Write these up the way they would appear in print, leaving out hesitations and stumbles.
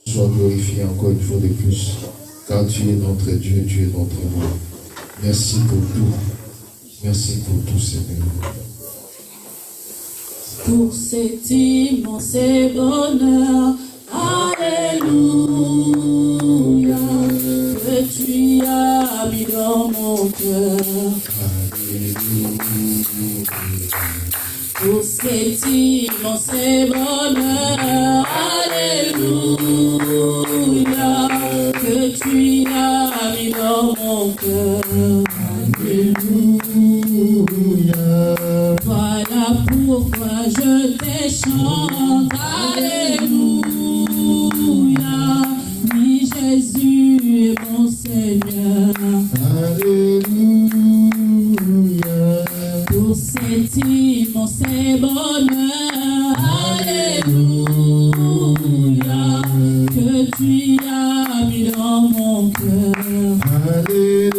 Sois glorifié encore une fois de plus, car tu es notre Dieu, tu es notre roi. Merci pour tout. Merci pour tout, Seigneur. Pour cet immense bonheur, alléluia, que tu as mis dans mon cœur. Pour cet immense bonheur, alléluia, que tu as mis dans mon cœur. Alléluia. Voilà pourquoi je te chante, alléluia. Oui, Jésus est mon Seigneur. Alléluia. Pour cet immense bonheur, alléluia, que tu as mis dans mon cœur. Alléluia.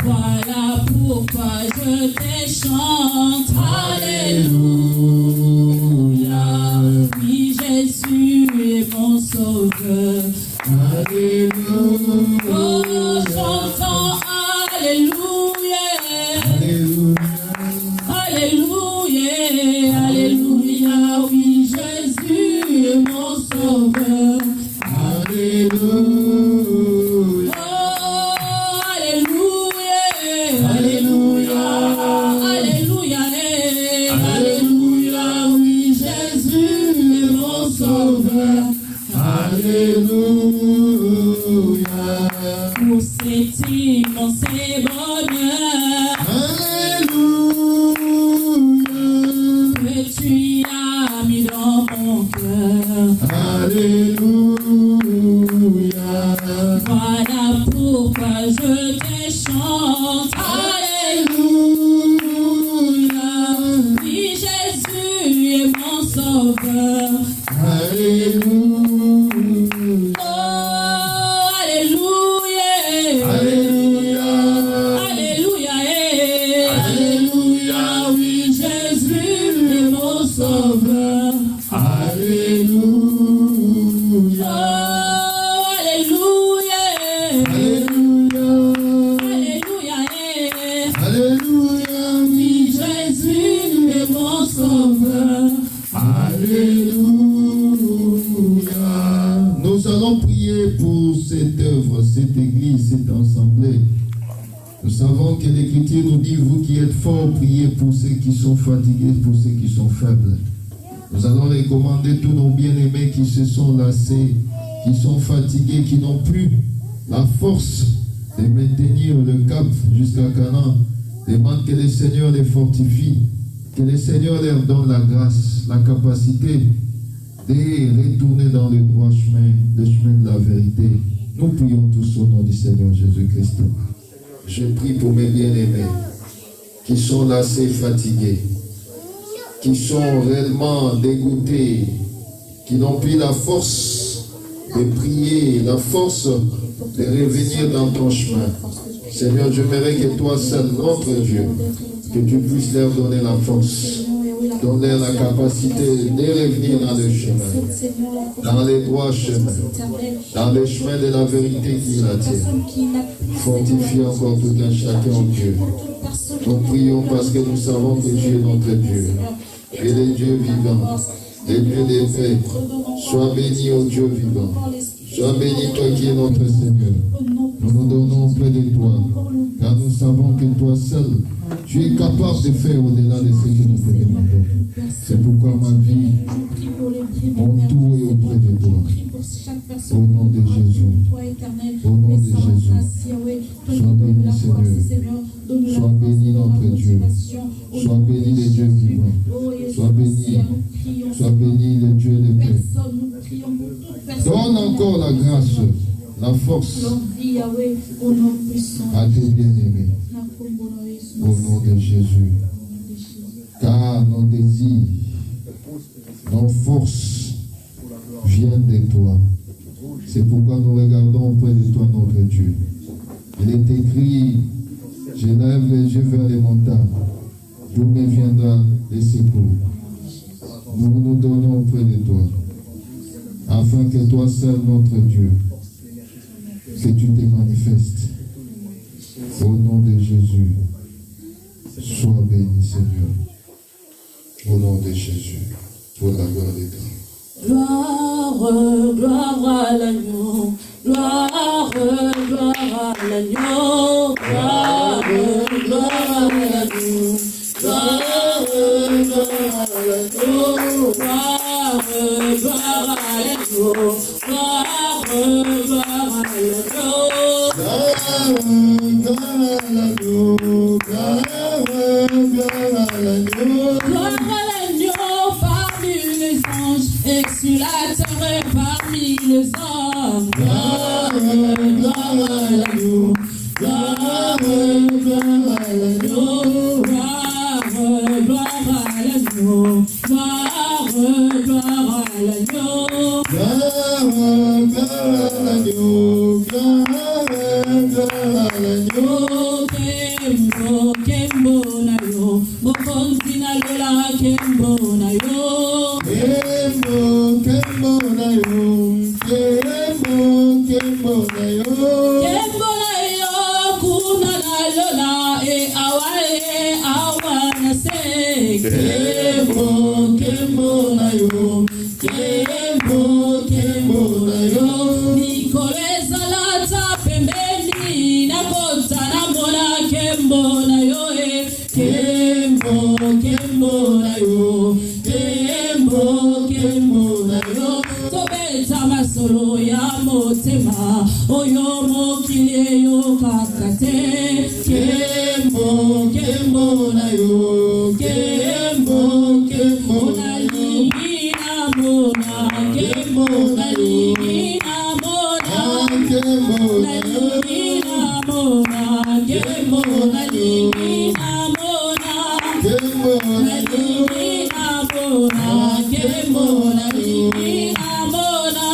Voilà pourquoi je te chante, alléluia. Oui, Jésus est mon sauveur. Alléluia. Oh, j'entends alléluia. Alléluia. Alléluia. Oui, Jésus est mon sauveur. Alléluia. Oh, alléluia. Alléluia. Alléluia. Alléluia. Oui, Jésus est mon sauveur. Alléluia. Pour cet immense bonheur, alléluia, que tu as mis dans mon cœur. Alléluia. Voilà pourquoi je te chante. Alléluia. Oui, Jésus est mon sauveur. Alléluia. Oh, alléluia. Alléluia. Alléluia. Alléluia. Oui, Jésus est mon sauveur. Alléluia. Oh, alléluia. Alléluia. Alléluia. Alléluia. Oui, Jésus est mon sauveur. Alléluia. Nous allons prier pour cette œuvre, cette église, cette assemblée. Nous savons que l'Écriture nous dit, vous qui êtes forts, priez pour ceux qui sont fatigués, pour ceux qui sont faibles. Nous allons recommander tous nos bien-aimés qui se sont lassés, qui sont fatigués, qui n'ont plus la force de maintenir le cap jusqu'à Canaan. Demande que le Seigneur les fortifie, que le Seigneur leur donne la grâce, la capacité de retourner dans le droit chemin, le chemin de la vérité. Nous prions tous au nom du Seigneur Jésus-Christ. Je prie pour mes bien-aimés qui sont lassés, fatigués, qui sont réellement dégoûtés, qui n'ont plus la force de prier, la force de revenir dans ton chemin. Seigneur, j'aimerais que toi seul, notre Dieu, que tu puisses leur donner la force, donner la capacité de revenir dans le chemin, dans les droits chemins, dans le chemin de la vérité qui la tient. Fortifie encore tout un chacun, Dieu. Nous prions parce que nous savons que tu es notre Dieu. Tu es le Dieu vivant, le Dieu des paix. Sois béni, ô Dieu vivant. Sois béni, toi qui es notre Seigneur. Nous nous donnons auprès de toi, car nous savons que toi seul, tu es capable de faire au-delà de ce que nous te demandons. C'est pourquoi ma vie, mon tout est auprès de toi. Au nom de Jésus. Au nom de Jésus. Sois béni, Seigneur. Sois béni, notre Dieu. Sois béni, le Dieu vivant. Sois béni. Sois béni, le Dieu de paix. Donne encore la grâce, la force à tes bien-aimés. Au nom de Jésus. Car nos désirs, nos forces viennent de toi. C'est pourquoi nous regardons auprès de Dieu. Il est écrit, je lève les yeux vers les montagnes, d'où me viendra les secours. Nous nous donnons auprès de toi, afin que toi seul, notre Dieu, que tu te manifestes. Au nom de Jésus, sois béni, Seigneur. Au nom de Jésus, pour la gloire de Dieu. Gloire, gloire à l'agneau, gloire, gloire à l'agneau, gloire, gloire à l'agneau, gloire, gloire à l'agneau, gloire, gloire à l'agneau, gloire, gloire à l'agneau, parmi les anges, exulateur parmi les hommes. Gloire à l'agneau, gloire à l'agneau, gloire à l'agneau, gloire à l'agneau, Kembo, Kembo na yo, Mokonzi na lola Kembo na yo, Kembo, Kembo na yo, Kembo, Kembo na yo, Kembo na yo, kuna na lola awa na se, Kembo, Kembo na yo, Kembo, Kembo na yo, Nikoleza lata pembeni na kota na mona Kembo na yo, Kembo, Kembo na yo, Kembo, Kembo na yo, tobeta masolo ya motema, oyo mokili yo kakate, Kembo, Kembo na yo, Kembo, Kembo na ligi na mona, Kembo na ligi na mona, Kembo na ligi na mona, Kembo na ligi na mona, Kembo na ligi na mona, Kembo na ligi na mona,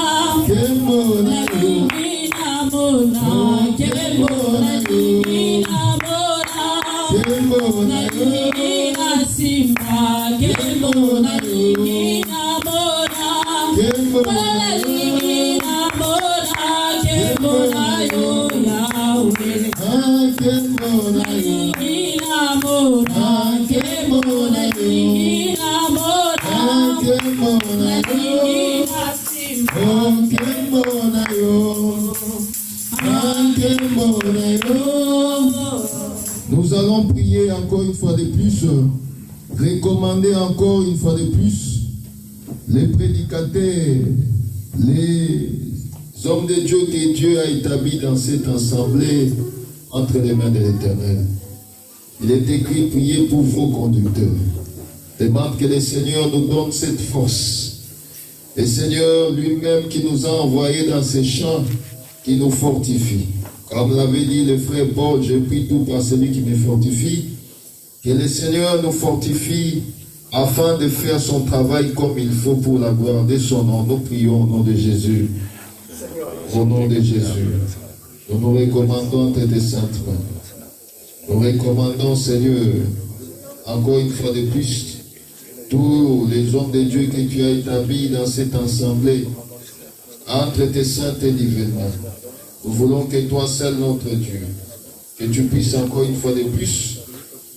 Kembo na ligi na mona, Kembo na ligi na mona, Kembo na ligi na simba, Kembo na ligi na mona, Kembo na ligi na mona, Kembo na yo Yahweh. Kembo Na ligi na mona, Kembo na ligi na mona, Kembo na ligi na simba. Kembo na yo, Kembo na yo. Nous allons prier encore une fois de plus, recommander encore une fois de plus les prédicateurs, les hommes de Dieu que Dieu a établis dans cette assemblée entre les mains de l'Éternel. Il est écrit, priez pour vos conducteurs. Demande que le Seigneur nous donne cette force. Le Seigneur lui-même qui nous a envoyés dans ces champs, qui nous fortifie. Comme l'avait dit le frère Paul, je prie tout par celui qui me fortifie. Que le Seigneur nous fortifie afin de faire son travail comme il faut pour la gloire de son nom. Nous prions au nom de Jésus. Au nom de Jésus. Nous nous recommandons entre tes saintes mains. Nous recommandons, Seigneur, encore une fois de plus, tous les hommes de Dieu que tu as établis dans cette assemblée, entre tes saintes et divines mains. Nous voulons que toi seul, notre Dieu, que tu puisses encore une fois de plus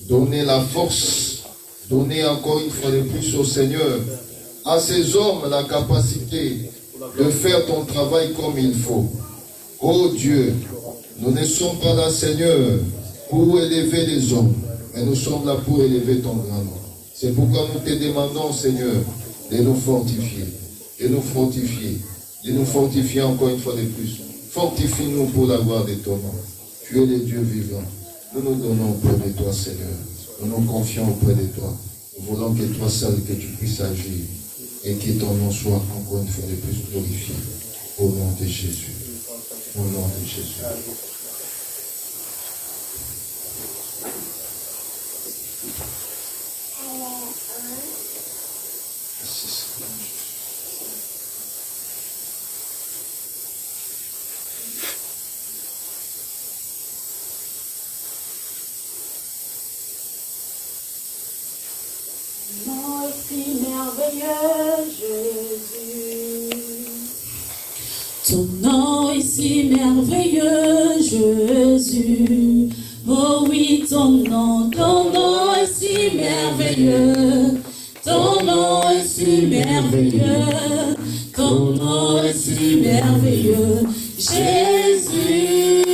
donner la force, donner encore une fois de plus au Seigneur, à ces hommes la capacité de faire ton travail comme il faut. Oh Dieu, nous ne sommes pas là, Seigneur, pour élever les hommes, mais nous sommes là pour élever ton grand nom. C'est pourquoi nous te demandons, Seigneur, de nous fortifier, de nous fortifier, de nous fortifier encore une fois de plus. Fortifie-nous pour la gloire de ton nom. Tu es le Dieu vivant. Nous nous donnons auprès de toi, Seigneur. Nous nous confions auprès de toi. Nous voulons que toi seul, que tu puisses agir et que ton nom soit encore une fois de plus glorifié. Au nom de Jésus. Au nom de Jésus. Ton nom est si merveilleux, Jésus. Oh oui, ton nom est si merveilleux. Ton nom est si merveilleux. Ton nom est si merveilleux, Jésus.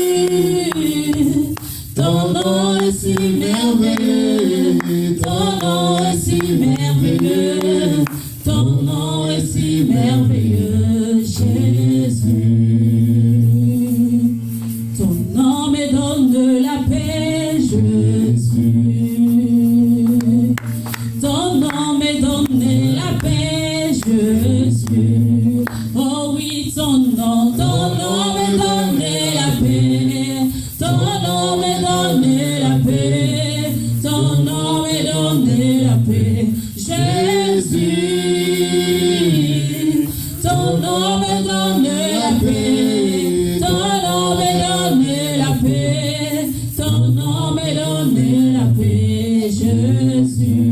Ton nom est si merveilleux. Ton nom est si merveilleux. Ton nom est si merveilleux, Jésus. Ton nom me donne de la paix, Jésus. Ton nom me donne de la paix, Jésus. Oh oui, ton nom me donne de la paix. Ton nom me donne de la paix. Ton nom me donne de la paix, Jésus. Ton nom me donne de la paix. Ton nom me donne de la paix. Ton nom me donne de la paix, Jésus.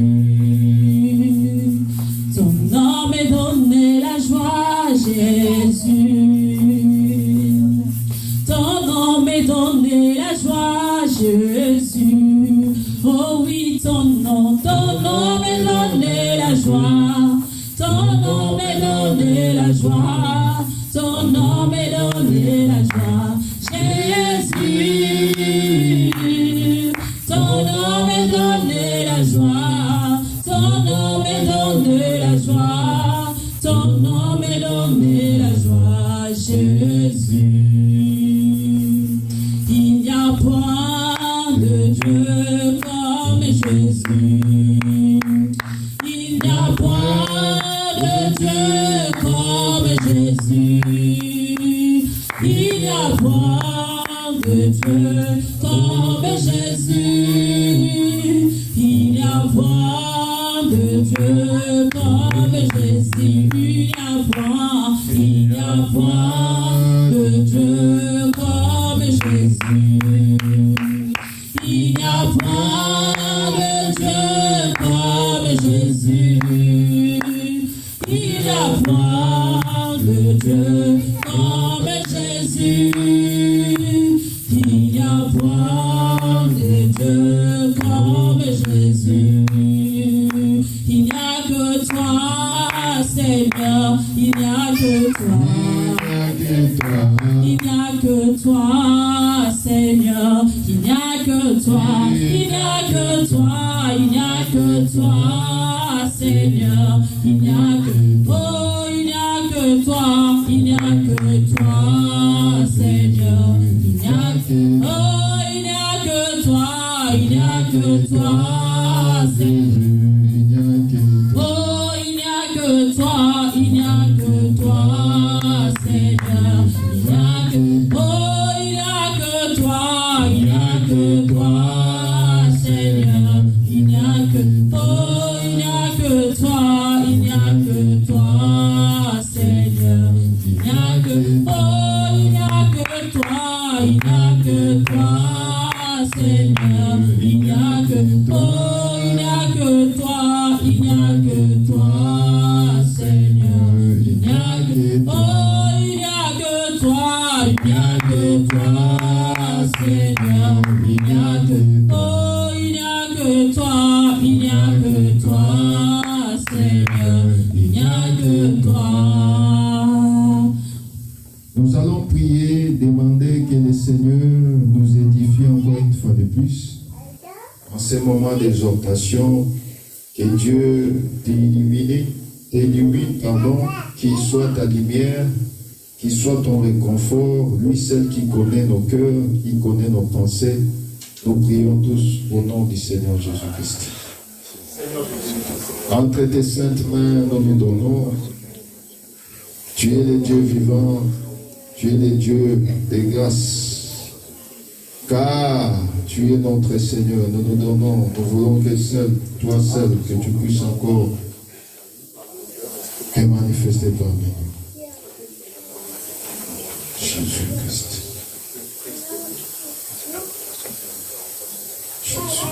Ton nom me donne de la joie, Jésus. Ton nom me donne de la joie, Jésus. Oh oui, ton nom me donne de la joie. Ton nom me donne de la joie. Ton nom me donne de la joie, Jésus. Ton nom me donne de la joie. Ton nom me donne de la joie. Ton nom me donne de la joie, Jésus. Il n'y a point de Dieu comme Jésus. Il n'y a point de Dieu comme Jésus. Il n'y a point de Dieu comme Jésus. Il n'y a point de Dieu comme Jésus. Il n'y a point de Dieu comme Jésus. Il n'y a point de Dieu comme Jésus. Il n'y a point de Dieu comme Jésus. Il n'y a point de Dieu comme Jésus. Il n'y a que toi, Seigneur. Il n'y a que toi. Il n'y a que toi, Seigneur. Il n'y a que toi. Il n'y a que toi. Il n'y a que toi, Seigneur. Il n'y a que oh, il n'y a que toi. Il n'y a que toi, Seigneur. Il n'y a que oh, il n'y a que toi. Il n'y a que toi, Seigneur. Oh, il n'y a que toi. Il n'y a que toi, Seigneur. Il n'y a que oh, il n'y a que toi. Il n'y a que toi, Seigneur. Il n'y a que oh, il n'y a que toi. Il n'y a que toi, Seigneur. Il n'y a que oh, il n'y a que toi. Il n'y a que toi, Seigneur. Il n'y a que oh, il n'y a que toi. Il n'y a que toi, Seigneur. Il n'y a que oh, il n'y a que toi. Il n'y a que toi, Seigneur. Il n'y a que oh, il n'y a que toi. Il n'y a que toi, Seigneur. Il n'y a que toi. Nous allons prier, demander que le Seigneur nous édifie encore une fois de plus. En ces moments d'exhortation, que Dieu t'illumine, qu'il soit ta lumière, qu'il soit ton réconfort, lui seul qui connaît nos cœurs, qui connaît nos pensées. Nous prions tous au nom du Seigneur Jésus-Christ. Entre tes saintes mains, nous nous donnons. Tu es le Dieu vivant, tu es le Dieu des grâces. Car tu es notre Seigneur, nous nous donnons, nous voulons que seul, toi seul, que tu puisses encore te manifester parmi nous. Jésus-Christ. Jésus.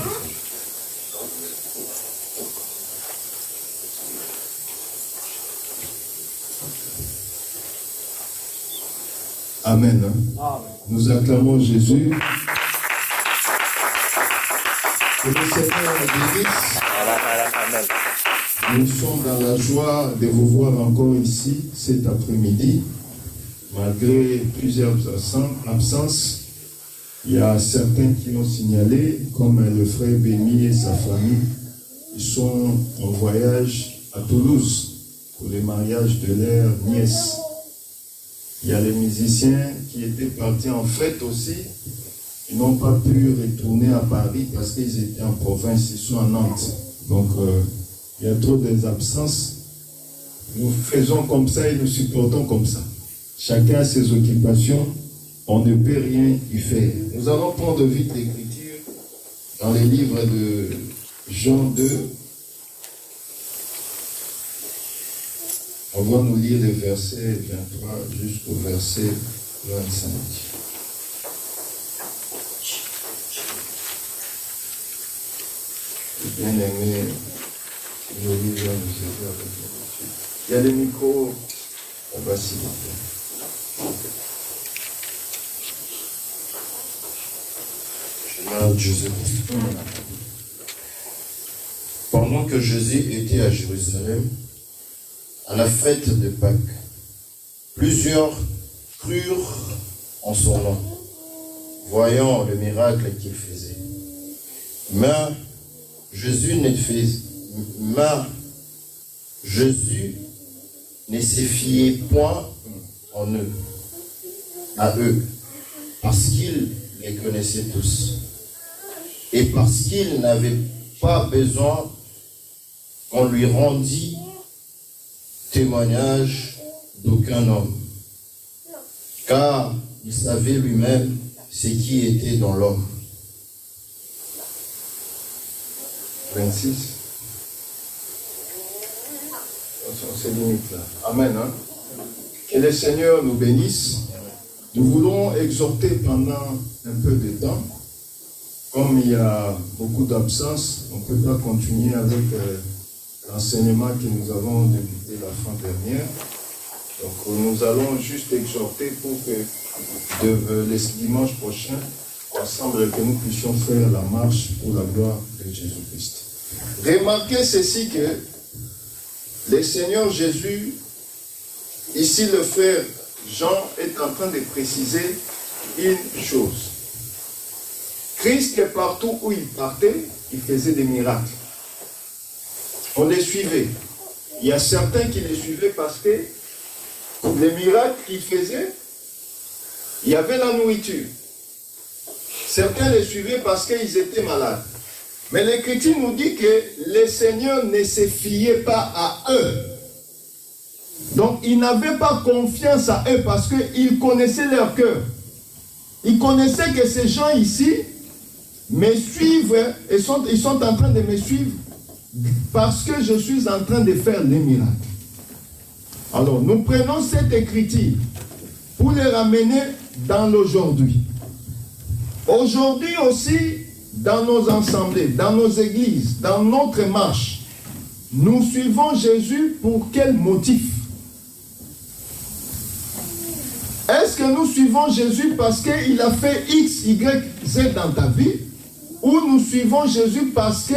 Amen. Nous acclamons Jésus. Que le Seigneur bénisse. Nous sommes dans la joie de vous voir encore ici cet après-midi. Malgré plusieurs absences, il y a certains qui l'ont signalé, comme le frère Béni et sa famille. Ils sont en voyage à Toulouse pour le mariage de leur nièce. Il y a les musiciens qui étaient partis en fête aussi. Ils n'ont pas pu retourner à Paris parce qu'ils étaient en province, ils sont à Nantes. Donc, il y a trop d'absences. Nous faisons comme ça et nous supportons comme ça. Chacun a ses occupations, on ne peut rien y faire. Nous allons prendre vite l'écriture dans les livres de Jean 2. On va nous lire les versets 23 jusqu'au verset 25. J'ai bien aimé nos livres nous aider avec la. Il y a les micros, on va s'y mettre. Je m'appelle Joseph. Pendant que Jésus était à Jérusalem, à la fête de Pâques, plusieurs crurent en son nom, voyant le miracle qu'il faisait. Mais Jésus ne se fiait point à eux, parce qu'il les connaissait tous, et parce qu'il n'avait pas besoin qu'on lui rendît témoignage d'aucun homme, car il savait lui-même ce qui était dans l'homme. 26. C'est limite là. Amen. Que le Seigneur nous bénisse. Nous voulons exhorter pendant un peu de temps. Comme il y a beaucoup d'absence, on ne peut pas continuer avec l'enseignement que nous avons débuté la fin dernière. Donc nous allons juste exhorter pour que le dimanche prochain, ensemble, que nous puissions faire la marche pour la gloire de Jésus-Christ. Remarquez ceci que le Seigneur Jésus, ici le frère Jean est en train de préciser une chose. Christ, partout où il partait, il faisait des miracles. On les suivait. Il y a certains qui les suivaient parce que les miracles qu'il faisait, il y avait la nourriture. Certains les suivaient parce qu'ils étaient malades. Mais l'Écriture nous dit que le Seigneur ne se fiait pas à eux. Donc, il n'avait pas confiance à eux parce qu'il connaissait leur cœur. Il connaissait que ces gens ici me suivent, ils sont en train de me suivre parce que je suis en train de faire les miracles. Alors, nous prenons cette Écriture pour les ramener dans l'aujourd'hui. Aujourd'hui aussi, dans nos assemblées, dans nos églises, dans notre marche, nous suivons Jésus pour quel motif? Est-ce que nous suivons Jésus parce qu'il a fait X, Y, Z dans ta vie? Ou nous suivons Jésus parce que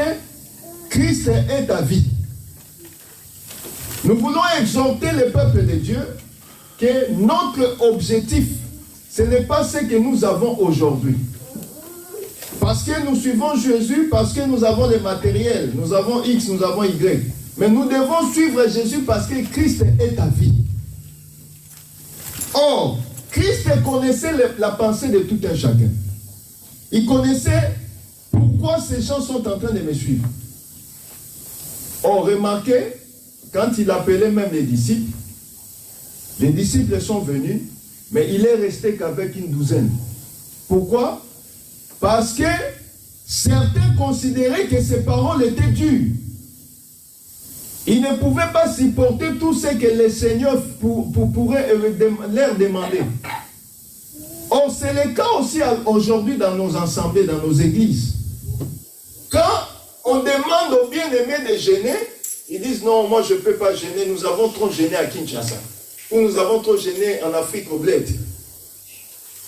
Christ est ta vie? Nous voulons exhorter le peuple de Dieu que notre objectif, ce n'est pas ce que nous avons aujourd'hui. Parce que nous suivons Jésus, parce que nous avons le matériel, nous avons X, nous avons Y. Mais nous devons suivre Jésus parce que Christ est ta vie. Or, Christ connaissait la pensée de tout un chacun. Il connaissait pourquoi ces gens sont en train de me suivre. Or, remarquez, quand il appelait même les disciples sont venus, mais il est resté qu'avec une douzaine. Pourquoi? Parce que certains considéraient que ces paroles étaient dures. Ils ne pouvaient pas supporter tout ce que le Seigneur pourrait leur demander. Or, c'est le cas aussi aujourd'hui dans nos assemblées, dans nos églises. Quand on demande aux bien-aimés de gêner, ils disent non, moi je ne peux pas gêner, nous avons trop gêné à Kinshasa. Ou nous avons trop gêné en Afrique au bled.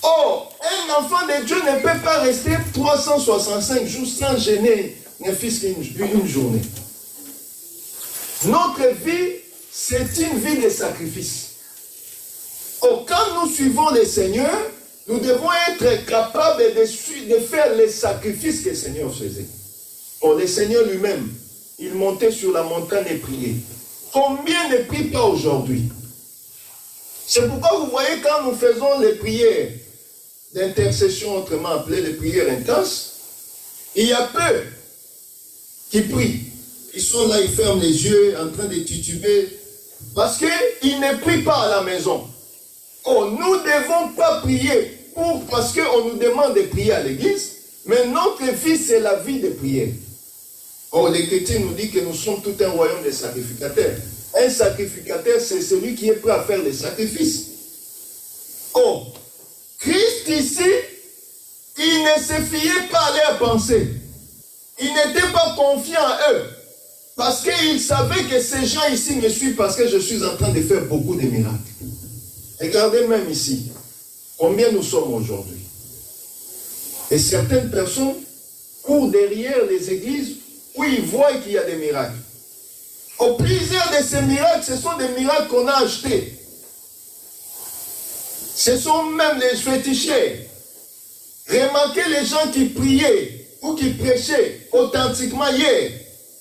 Or, un enfant de Dieu ne peut pas rester 365 jours sans gêner ne fût-ce qu'une journée. Notre vie, c'est une vie de sacrifice. Or, quand nous suivons le Seigneur, nous devons être capables de faire les sacrifices que le Seigneur faisait. Or, le Seigneur lui-même, il montait sur la montagne et priait. Combien ne prient pas aujourd'hui? C'est pourquoi vous voyez quand nous faisons les prières d'intercession, autrement appelées les prières intenses, il y a peu qui prient. Ils sont là, ils ferment les yeux, en train de tituber, parce qu'ils ne prient pas à la maison. Oh, nous ne devons pas prier parce qu'on nous demande de prier à l'église, mais notre vie, c'est la vie de prière. Or, l'Écriture nous dit que nous sommes tout un royaume de sacrificateurs. Un sacrificateur, c'est celui qui est prêt à faire des sacrifices. Oh, Christ ici, il ne se fiait pas à leurs pensées. Il n'était pas confiant en eux. Parce qu'il savait que ces gens ici me suivent parce que je suis en train de faire beaucoup de miracles. Regardez même ici, combien nous sommes aujourd'hui. Et certaines personnes courent derrière les églises où ils voient qu'il y a des miracles. Au plusieurs de ces miracles, ce sont des miracles qu'on a achetés. Ce sont même les féticheurs. Remarquez les gens qui priaient ou qui prêchaient authentiquement hier.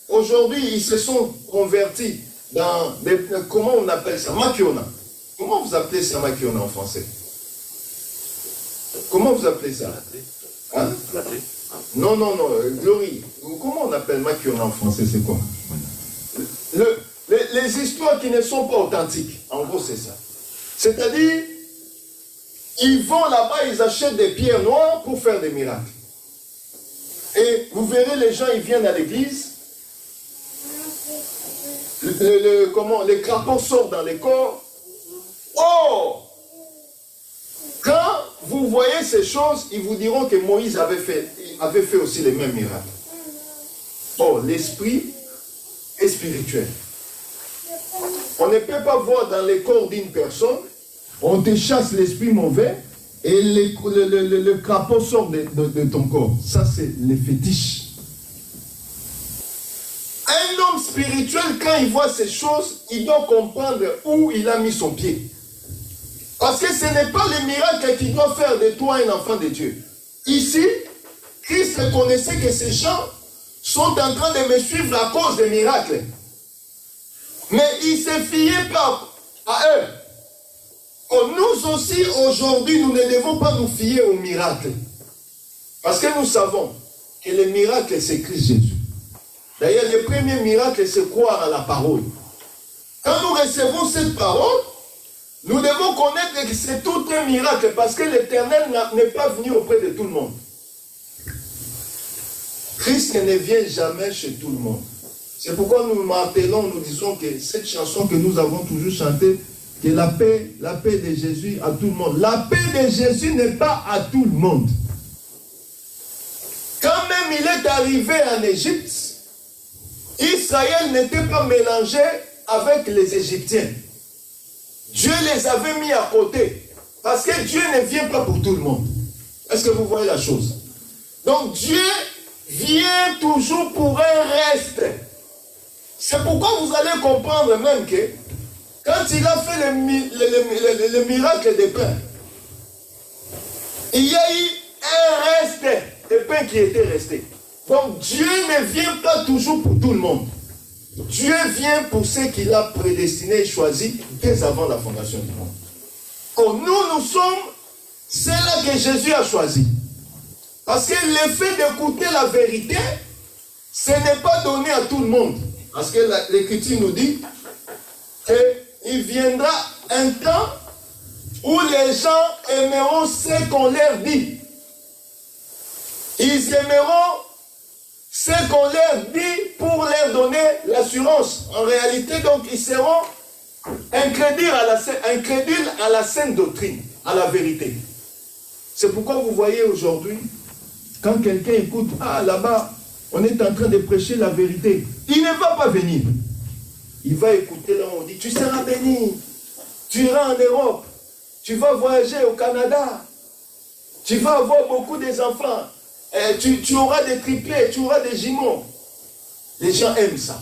Aujourd'hui, ils se sont convertis dans des, comment on appelle ça? Makiona. Comment vous appelez ça Makiona en français? Comment vous appelez ça? Hein? Non, Glory. Comment on appelle Makiona en français? C'est quoi? Les histoires qui ne sont pas authentiques. En gros, c'est ça. C'est-à-dire, ils vont là-bas, ils achètent des pierres noires pour faire des miracles. Et vous verrez, les gens, ils viennent à l'église. Les crapauds sortent dans les corps. Oh! Quand vous voyez ces choses, ils vous diront que Moïse avait fait aussi les mêmes miracles. Oh, l'esprit est spirituel. On ne peut pas voir dans les corps d'une personne, on te chasse l'esprit mauvais et le crapaud sort de ton corps. Ça, c'est les fétiches. Un homme spirituel, quand il voit ces choses, il doit comprendre où il a mis son pied. Parce que ce n'est pas le miracle qui doit faire de toi un enfant de Dieu. Ici, Christ reconnaissait que ces gens sont en train de me suivre à cause des miracles. Mais il ne se fiait pas à eux. Nous aussi, aujourd'hui, nous ne devons pas nous fier aux miracles. Parce que nous savons que le miracle, c'est Christ Jésus. D'ailleurs, le premier miracle, c'est croire à la parole. Quand nous recevons cette parole, nous devons connaître que c'est tout un miracle parce que l'Éternel n'est pas venu auprès de tout le monde. Christ ne vient jamais chez tout le monde. C'est pourquoi nous martelons, nous disons que cette chanson que nous avons toujours chantée, que la paix de Jésus à tout le monde. La paix de Jésus n'est pas à tout le monde. Quand même il est arrivé en Égypte, Israël n'était pas mélangé avec les Égyptiens. Dieu les avait mis à côté. Parce que Dieu ne vient pas pour tout le monde. Est-ce que vous voyez la chose? Donc Dieu vient toujours pour un reste. C'est pourquoi vous allez comprendre même que quand il a fait le miracle des pains, il y a eu un reste de pain qui était resté. Donc Dieu ne vient pas toujours pour tout le monde. Dieu vient pour ceux qu'il a prédestinés et choisis dès avant la fondation du monde. Or, nous sommes ceux-là que Jésus a choisis. Parce que le fait d'écouter la vérité, ce n'est pas donné à tout le monde. Parce que l'Écriture nous dit qu'il viendra un temps où les gens aimeront ce qu'on leur dit. Ils aimeront ce qu'on leur dit pour leur donner l'assurance. En réalité, donc, ils seront incrédules à la sainte doctrine, à la vérité. C'est pourquoi vous voyez aujourd'hui, quand quelqu'un écoute, ah là-bas, on est en train de prêcher la vérité, il ne va pas venir. Il va écouter là, on dit, tu seras béni, tu iras en Europe, tu vas voyager au Canada, Tu vas avoir beaucoup d'enfants. Tu auras des triplés, tu auras des jumeaux. Les gens aiment ça.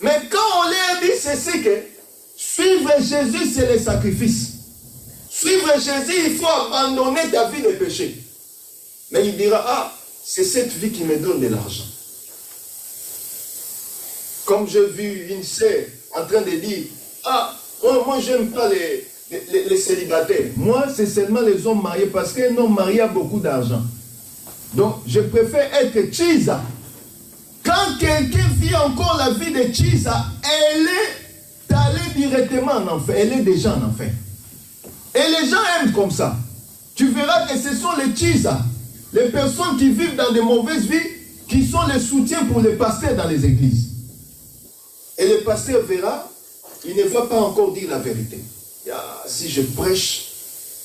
Mais quand on leur dit ceci que suivre Jésus, c'est le sacrifice. Suivre Jésus, il faut abandonner ta vie de péché. Mais il dira, ah, c'est cette vie qui me donne de l'argent. Comme j'ai vu une sœur en train de dire, ah, moi j'aime pas les célibataires. Moi, c'est seulement les hommes mariés parce qu'un homme marié a beaucoup d'argent. Donc, je préfère être Chisa. Quand quelqu'un vit encore la vie de Chisa, elle est allée directement en enfer. Elle est déjà en enfer. Et les gens aiment comme ça. Tu verras que ce sont les Chisa, les personnes qui vivent dans de mauvaises vies, qui sont les soutiens pour les pasteurs dans les églises. Et le pasteur verra, il ne va pas encore dire la vérité. Si je prêche,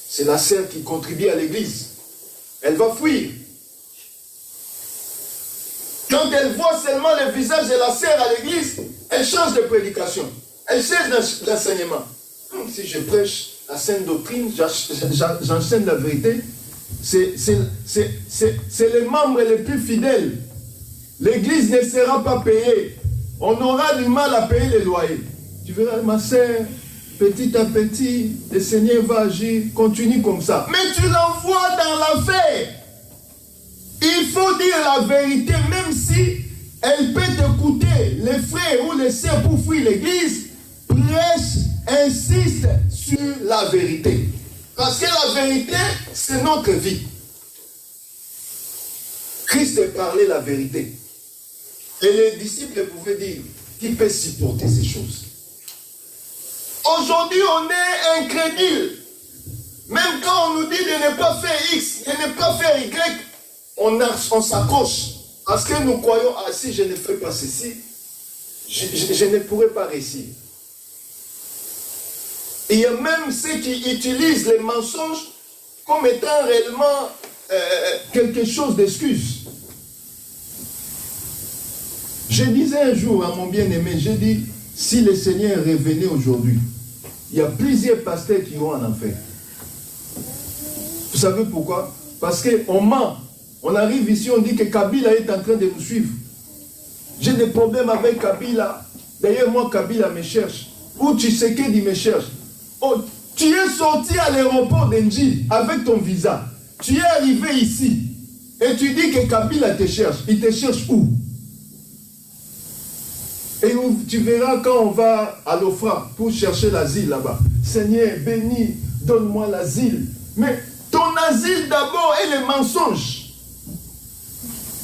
c'est la sœur qui contribue à l'église. Elle va fuir. Quand elle voit seulement le visage de la sœur à l'église, elle change de prédication. Elle change d'enseignement. Si je prêche la sainte doctrine, j'enseigne la vérité, c'est les membres les plus fidèles. L'église ne sera pas payée. On aura du mal à payer les loyers. Tu verras, ma sœur, petit à petit, le Seigneur va agir, continue comme ça. Mais tu l'envoies dans l'affaire. Il faut dire la vérité, même si elle peut te coûter les frères ou les sœurs pour fuir l'église. Prêche, insiste sur la vérité. Parce que la vérité, c'est notre vie. Christ parlait la vérité. Et les disciples pouvaient dire, qui peut supporter ces choses? Aujourd'hui, on est incrédule. Même quand on nous dit de ne pas faire X, de ne pas faire Y, on s'accroche. Parce que nous croyons, ah si je ne fais pas ceci, je ne pourrai pas réussir. Il y a même ceux qui utilisent les mensonges comme étant réellement quelque chose d'excuse. Je disais un jour à mon bien-aimé, j'ai dit, si le Seigneur revenait aujourd'hui, il y a plusieurs pasteurs qui vont en enfer. Vous savez pourquoi? Parce qu'on ment. On arrive ici, on dit que Kabila est en train de nous suivre. J'ai des problèmes avec Kabila. D'ailleurs, moi, Kabila me cherche. Ou Tshisekedi me cherche. Oh, tu es sorti à l'aéroport d'Enji avec ton visa. Tu es arrivé ici. Et tu dis que Kabila te cherche. Il te cherche où? Et tu verras quand on va à l'Ofra pour chercher l'asile là-bas. Seigneur, bénis, donne-moi l'asile. Mais ton asile d'abord est le mensonge.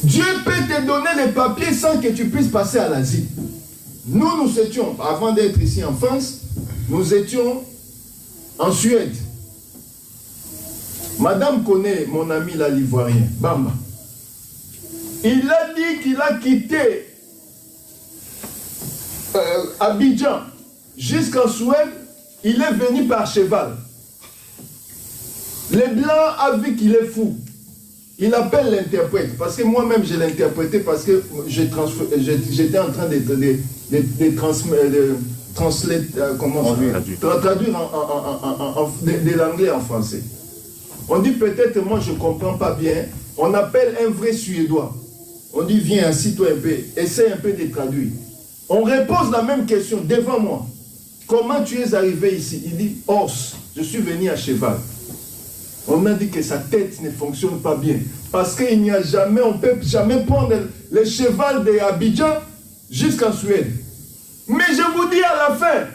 Dieu peut te donner les papiers sans que tu puisses passer à l'asile. Nous étions, avant d'être ici en France, nous étions en Suède. Madame connaît mon ami là, l'Ivoirien, Bamba. Il a dit qu'il a quitté Abidjan jusqu'en Suède. Il est venu par cheval. Les Blancs ont vu qu'il est fou. Il appelle l'interprète, parce que moi-même je l'ai interprété parce que j'étais en train de traduire de l'anglais en français. On dit peut-être moi je ne comprends pas bien. On appelle un vrai Suédois. On dit viens, assis-toi un peu, essaie un peu de traduire. On repose la même question devant moi. Comment tu es arrivé ici? Il dit horse, je suis venu à cheval. On m'a dit que sa tête ne fonctionne pas bien. Parce qu'il n'y a jamais, on ne peut jamais prendre le cheval d'Abidjan jusqu'en Suède. Mais je vous dis à la fin,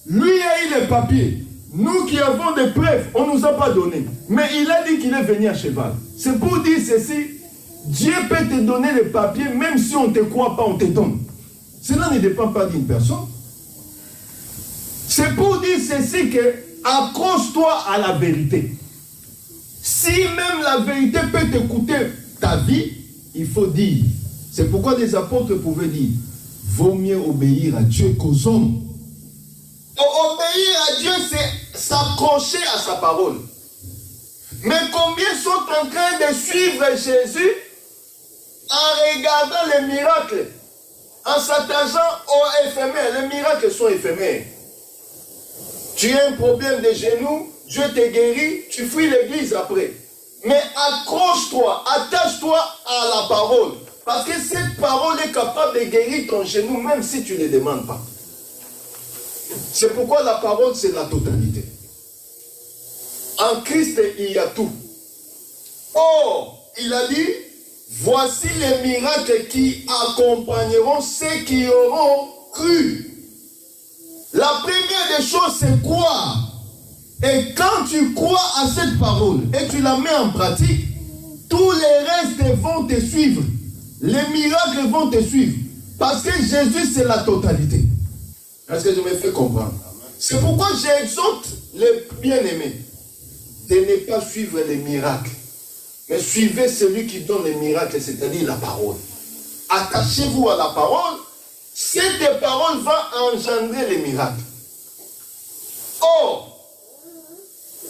lui a eu les papiers. Nous qui avons des preuves, on ne nous a pas donné. Mais il a dit qu'il est venu à cheval. C'est pour dire ceci, Dieu peut te donner les papiers, même si on ne te croit pas, on te donne. Cela ne dépend pas d'une personne. C'est pour dire ceci que accroche-toi à la vérité. Si même la vérité peut te coûter ta vie, il faut dire. C'est pourquoi les apôtres pouvaient dire, vaut mieux obéir à Dieu qu'aux hommes. Obéir à Dieu, c'est s'accrocher à sa parole. Mais combien sont en train de suivre Jésus en regardant les miracles, en s'attachant aux éphémères? Les miracles sont éphémères. Tu as un problème de genoux, Dieu te guérit, tu fuis l'église après. Mais accroche-toi, attache-toi à la parole. Parce que cette parole est capable de guérir ton genou, même si tu ne le demandes pas. C'est pourquoi la parole, c'est la totalité. En Christ, il y a tout. Or, il a dit, voici les miracles qui accompagneront ceux qui auront cru. La première des choses, c'est croire. Et quand tu crois à cette parole et tu la mets en pratique, tous les restes vont te suivre. Les miracles vont te suivre. Parce que Jésus, c'est la totalité. Est-ce que je me fais comprendre? C'est pourquoi j'exhorte les bien-aimés de ne pas suivre les miracles, mais suivez celui qui donne les miracles, c'est-à-dire la parole. Attachez-vous à la parole. Cette parole va engendrer les miracles. Or,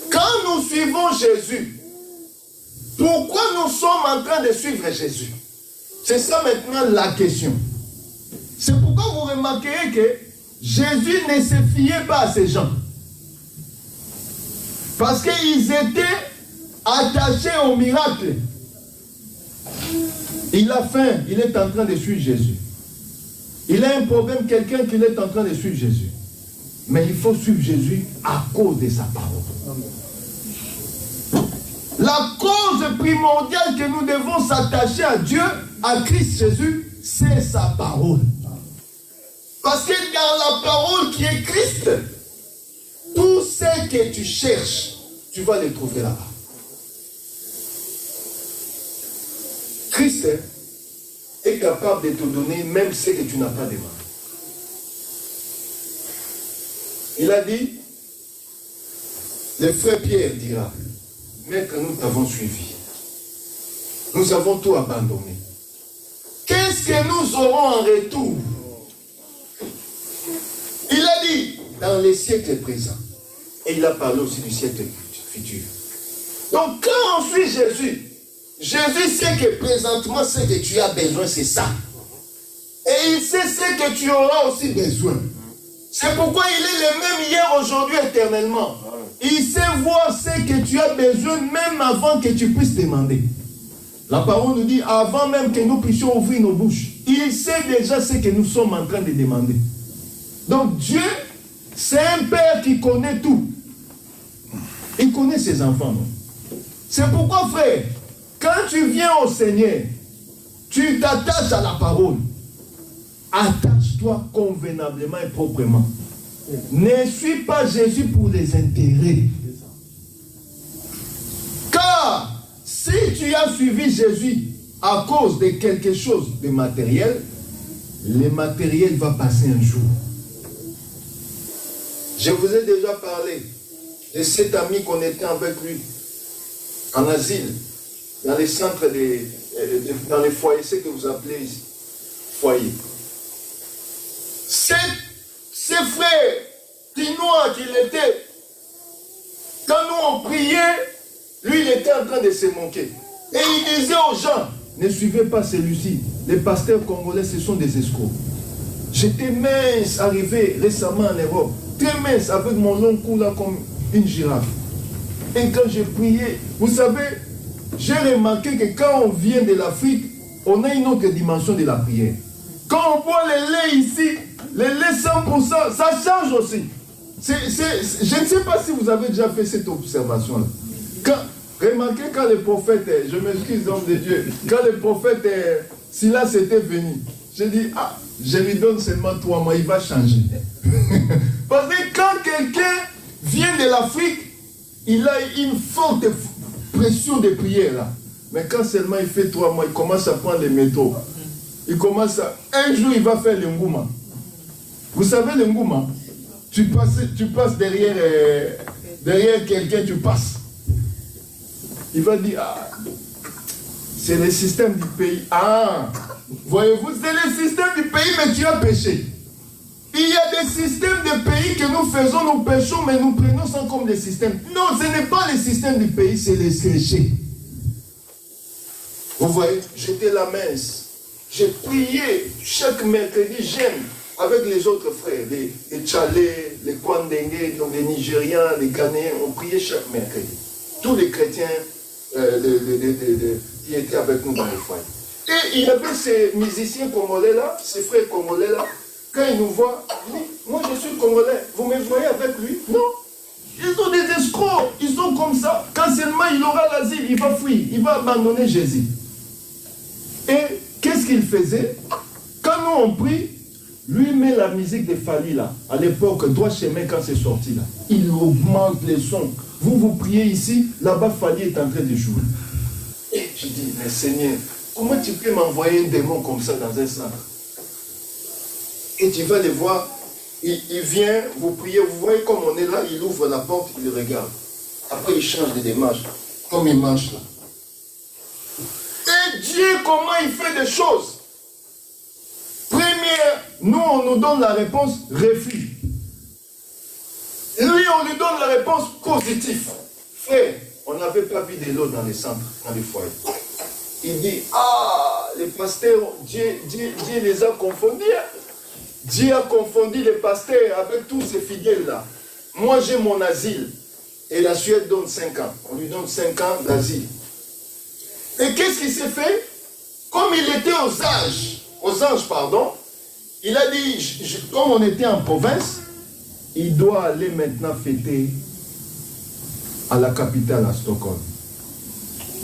quand nous suivons Jésus, pourquoi nous sommes en train de suivre Jésus? C'est ça maintenant la question. C'est pourquoi vous remarquerez que Jésus ne se fiait pas à ces gens. Parce qu'ils étaient attachés au miracle. Il a faim, il est en train de suivre Jésus. Il a un problème, quelqu'un qui est en train de suivre Jésus. Mais il faut suivre Jésus à cause de sa parole. La cause primordiale que nous devons s'attacher à Dieu, à Christ Jésus, c'est sa parole. Parce que dans la parole qui est Christ, tout ce que tu cherches, tu vas le trouver là-bas. Christ est capable de te donner même ce que tu n'as pas demandé. Il a dit, le frère Pierre dira, Maître, nous t'avons suivi. Nous avons tout abandonné. Qu'est-ce que nous aurons en retour? Il a dit, dans les siècles présents. Et il a parlé aussi du siècle futur. Donc quand on suit Jésus, Jésus sait que présentement, ce que tu as besoin, c'est ça. Et il sait ce que tu auras aussi besoin. C'est pourquoi il est le même hier, aujourd'hui, éternellement. Il sait voir ce que tu as besoin, même avant que tu puisses demander. La parole nous dit, avant même que nous puissions ouvrir nos bouches, il sait déjà ce que nous sommes en train de demander. Donc Dieu, c'est un Père qui connaît tout. Il connaît ses enfants. C'est pourquoi, frère, quand tu viens au Seigneur, tu t'attaches à la parole. Attache-toi convenablement et proprement. Ne suis pas Jésus pour les intérêts. Car si tu as suivi Jésus à cause de quelque chose de matériel, le matériel va passer un jour. Je vous ai déjà parlé de cet ami qu'on était avec lui en asile, dans les centres, dans les foyers, ce que vous appelez ici, foyer. Ces frères Tinois qu'il était, quand nous on priait, lui il était en train de se moquer. Et il disait aux gens, ne suivez pas celui-ci. Les pasteurs congolais, ce sont des escrocs. J'étais mince, arrivé récemment en Europe, très mince, avec mon long cou là comme une girafe. Et quand j'ai prié, vous savez, j'ai remarqué que quand on vient de l'Afrique, on a une autre dimension de la prière. Quand on boit le lait ici, le lait 100%, ça change aussi. Je ne sais pas si vous avez déjà fait cette observation-là. Remarquez quand le prophète, je m'excuse homme de Dieu, quand le prophète Silas était venu, j'ai dit, ah, je lui donne seulement 3 mois, il va changer. Parce que quand quelqu'un vient de l'Afrique, il a une forte pression de prière là. Mais quand seulement il fait 3 mois, il commence à prendre les métaux. Il commence à... Un jour, il va faire le ngouma. Vous savez le ngouma? Tu passes derrière quelqu'un, tu passes. Il va dire, ah, c'est le système du pays. Ah, voyez-vous, c'est le système du pays, mais tu as péché. Il y a des systèmes de pays que nous faisons, nous péchons, mais nous prenons ça comme des systèmes. Non, ce n'est pas le système du pays, c'est les péchés. Vous voyez, j'étais la mince. J'ai prié chaque mercredi, j'aime, avec les autres frères, les Tchalais, les Kwandengue, les Nigériens, les Ghanéens, on priait chaque mercredi. Tous les chrétiens qui étaient avec nous dans le foyer. Et il y avait ces musiciens congolais-là, ces frères congolais-là, quand ils nous voient, ils disent, moi je suis congolais, vous me voyez avec lui? Non. Ils sont des escrocs, ils sont comme ça. Quand seulement il aura l'asile, il va fuir, il va abandonner Jésus. Et qu'est-ce qu'il faisait? Quand nous on prie, lui met la musique de Fali là, à l'époque, droit chemin quand c'est sorti là. Il augmente les sons. Vous priez ici, là-bas Fali est en train de jouer. Et je dis, mais Seigneur, comment tu peux m'envoyer un démon comme ça dans un centre? Et tu vas les voir, il vient, vous priez, vous voyez comme on est là, il ouvre la porte, il regarde. Après il change de démarche, comme il marche là. Et Dieu, comment il fait des choses? Première, nous on nous donne la réponse refus. Lui on lui donne la réponse positive. Frère, on n'avait pas vu de l'eau dans les centres, dans les foyers. Il dit, ah, les pasteurs, Dieu les a confondus. Dieu a confondu les pasteurs avec tous ces fidèles-là. Moi j'ai mon asile. Et la Suède donne 5 ans. On lui donne 5 ans d'asile. Et qu'est-ce qu'il s'est fait? Comme il était aux anges, il a dit, comme on était en province, il doit aller maintenant fêter à la capitale, à Stockholm.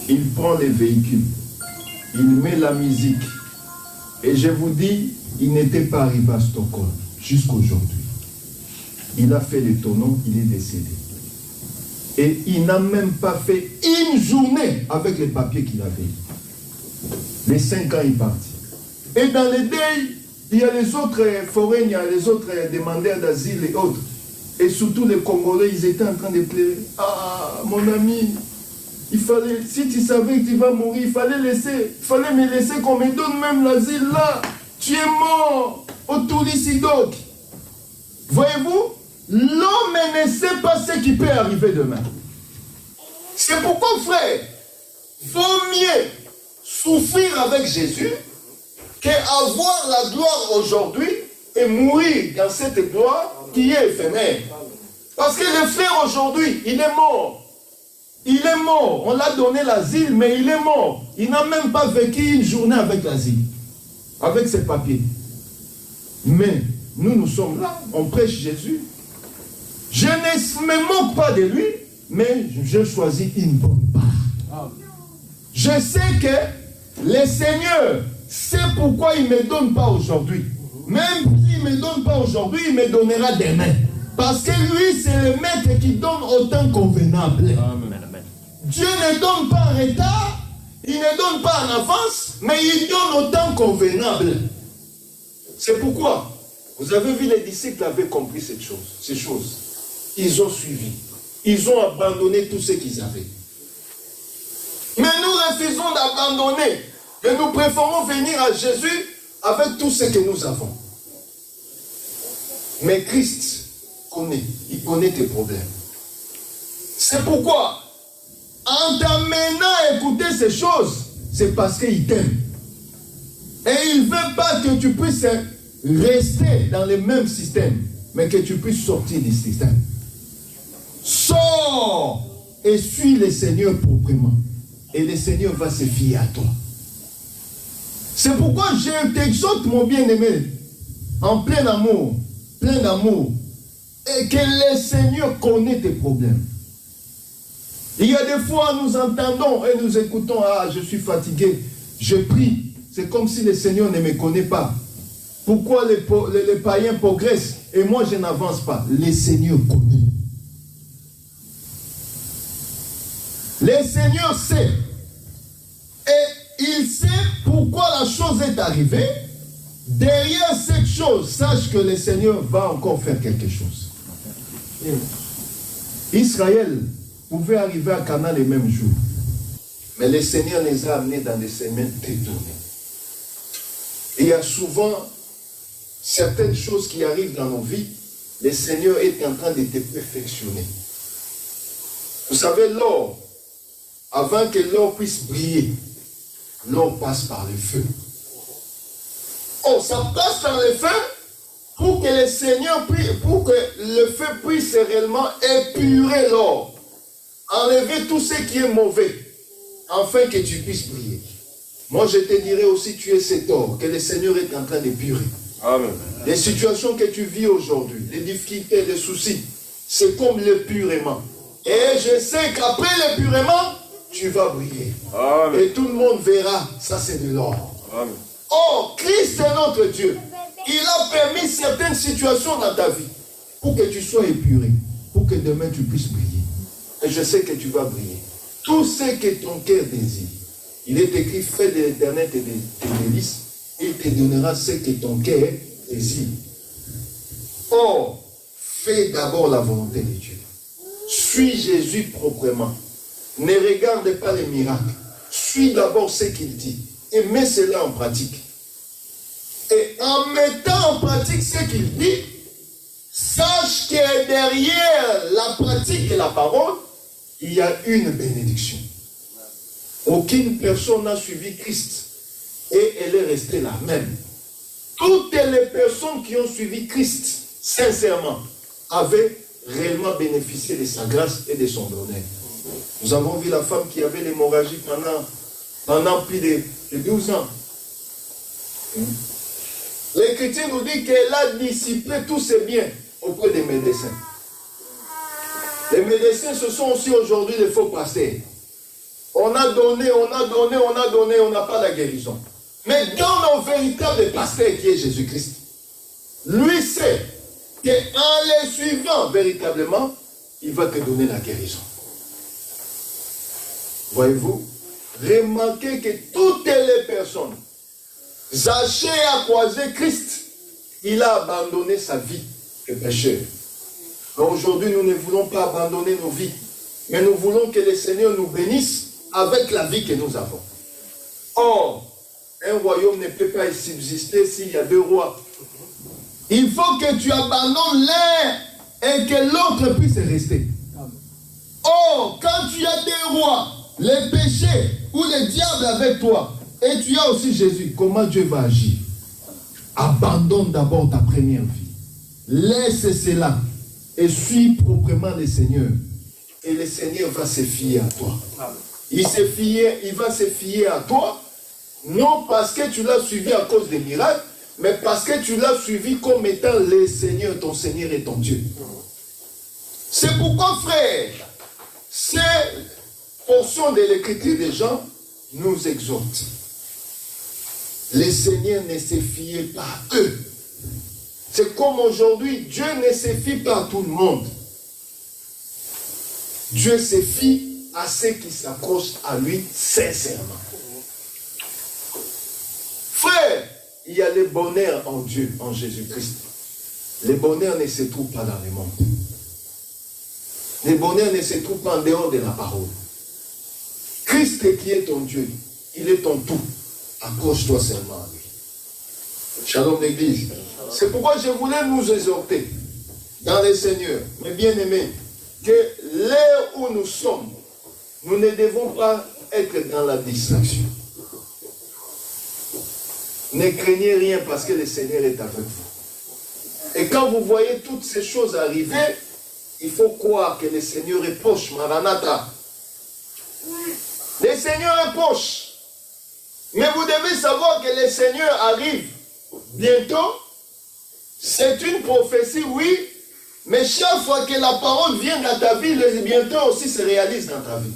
Il prend les véhicules, il met la musique. Et je vous dis, il n'était pas arrivé à Stockholm jusqu'aujourd'hui. Il a fait le tonneau, il est décédé. Et il n'a même pas fait une journée avec les papiers qu'il avait. Les 5 ans, il est parti. Et dans les deuils, il y a les autres forains, il y a les autres demandeurs d'asile et autres. Et surtout les Congolais, ils étaient en train de pleurer. Ah, mon ami, il fallait, si tu savais que tu vas mourir, il fallait me laisser qu'on me donne même l'asile là. Tu es mort au Toulisidoc. Voyez-vous, l'homme ne sait pas ce qui peut arriver demain. C'est pourquoi, frère, vaut mieux souffrir avec Jésus qu'avoir la gloire aujourd'hui et mourir dans cette gloire qui est éphémère. Parce que le frère aujourd'hui, il est mort. Il est mort. On l'a donné l'asile, mais il est mort. Il n'a même pas vécu une journée avec l'asile, avec ses papiers. Mais nous sommes là, on prêche Jésus. Je ne me moque pas de lui, mais j'ai choisi une bonne part. Je sais que le Seigneur sait pourquoi il ne me donne pas aujourd'hui. Même s'il ne me donne pas aujourd'hui, il me donnera demain. Parce que lui, c'est le maître qui donne autant convenable. Amen. Dieu ne donne pas en retard, il ne donne pas en avance, mais il donne autant convenable. C'est pourquoi, vous avez vu, les disciples avaient compris ces choses. Ils ont suivi. Ils ont abandonné tout ce qu'ils avaient. Mais nous refusons d'abandonner. Et nous préférons venir à Jésus avec tout ce que nous avons. Mais Christ connaît. Il connaît tes problèmes. C'est pourquoi, en t'amenant à écouter ces choses, c'est parce qu'il t'aime. Et il ne veut pas que tu puisses rester dans le même système, mais que tu puisses sortir du système. Sors et suis le Seigneur proprement. Et le Seigneur va se fier à toi. C'est pourquoi je t'exhorte, mon bien-aimé, en plein amour, et que le Seigneur connaît tes problèmes. Il y a des fois, nous entendons et nous écoutons, ah, je suis fatigué, je prie. C'est comme si le Seigneur ne me connaît pas. Pourquoi les païens progressent et moi je n'avance pas? Le Seigneur connaît. Le Seigneur sait. Et il sait pourquoi la chose est arrivée. Derrière cette chose, sache que le Seigneur va encore faire quelque chose. Israël pouvait arriver à Canaan les mêmes jours. Mais le Seigneur les a amenés dans des semaines détournées. Et il y a souvent certaines choses qui arrivent dans nos vies. Le Seigneur est en train de te perfectionner. Vous savez, l'or, avant que l'or puisse briller, l'or passe par le feu. Oh, ça passe par le feu pour que le Seigneur, pour que le feu puisse réellement épurer l'or. Enlever tout ce qui est mauvais. afin que tu puisses prier. Moi, je te dirais aussi, tu es cet or que le Seigneur est en train d'épurer. Amen. Les situations que tu vis aujourd'hui, les difficultés, les soucis, c'est comme l'épurement. Et je sais qu'après l'épurement, tu vas briller. Amen. Et tout le monde verra, ça c'est de l'or. Amen. Oh, Christ est notre Dieu. Il a permis certaines situations dans ta vie pour que tu sois épuré, pour que demain tu puisses briller. Et je sais que tu vas briller. Tout ce que ton cœur désire. Il est écrit, fais de l'Éternel tes délices, il te donnera ce que ton cœur désire. Or, fais d'abord la volonté de Dieu. Suis Jésus proprement. Ne regarde pas les miracles. Suis d'abord ce qu'il dit. Et mets cela en pratique. Et en mettant en pratique ce qu'il dit, sache que derrière la pratique de la parole, il y a une bénédiction. Aucune personne n'a suivi Christ et elle est restée la même. Toutes les personnes qui ont suivi Christ, sincèrement, avaient réellement bénéficié de sa grâce et de son honneur. Nous avons vu la femme qui avait l'hémorragie pendant plus de 12 ans. L'Écriture nous dit qu'elle a dissipé tous ses biens auprès des médecins. Les médecins, ce sont aussi aujourd'hui les faux pasteurs. On a donné, on n'a pas la guérison. Mais dans nos véritables pasteurs qui est Jésus-Christ, lui sait qu'en les suivant véritablement, il va te donner la guérison. Voyez-vous, remarquez que toutes les personnes, Zachée a croisé Christ, il a abandonné sa vie de pécheur. Aujourd'hui, nous ne voulons pas abandonner nos vies, mais nous voulons que le Seigneur nous bénisse avec la vie que nous avons. Or, un royaume ne peut pas subsister s'il y a deux rois. Il faut que tu abandonnes l'un et que l'autre puisse rester. Or, quand tu as des rois, les péchés ou le diable avec toi, et tu as aussi Jésus, comment Dieu va agir? Abandonne d'abord ta première vie. Laisse cela et suis proprement le Seigneur. Et le Seigneur va se fier à toi. Il va se fier à toi, non parce que tu l'as suivi à cause des miracles, mais parce que tu l'as suivi comme étant le Seigneur, ton Seigneur et ton Dieu. C'est pourquoi, frère, ces portions de l'Écriture des gens nous exhortent. Les Seigneurs ne se fient pas à eux. C'est comme aujourd'hui, Dieu ne se fie pas à tout le monde. Dieu se fie à ceux qui s'approchent à lui sincèrement. Frère, il y a le bonheur en Dieu, en Jésus-Christ. Le bonheur ne se trouve pas dans le monde. Le bonheur ne se trouve pas en dehors de la parole. Christ qui est ton Dieu, il est ton tout. Accroche-toi seulement à lui. Shalom l'Église. C'est pourquoi je voulais nous exhorter dans le Seigneur, mes bien-aimés, que l'heure où nous sommes, nous ne devons pas être dans la distraction. Ne craignez rien parce que le Seigneur est avec vous. Et quand vous voyez toutes ces choses arriver, il faut croire que le Seigneur est proche. Maranatha. Le Seigneur est proche. Mais vous devez savoir que le Seigneur arrive bientôt. C'est une prophétie, oui. Mais chaque fois que la parole vient dans ta vie, le bientôt aussi se réalise dans ta vie.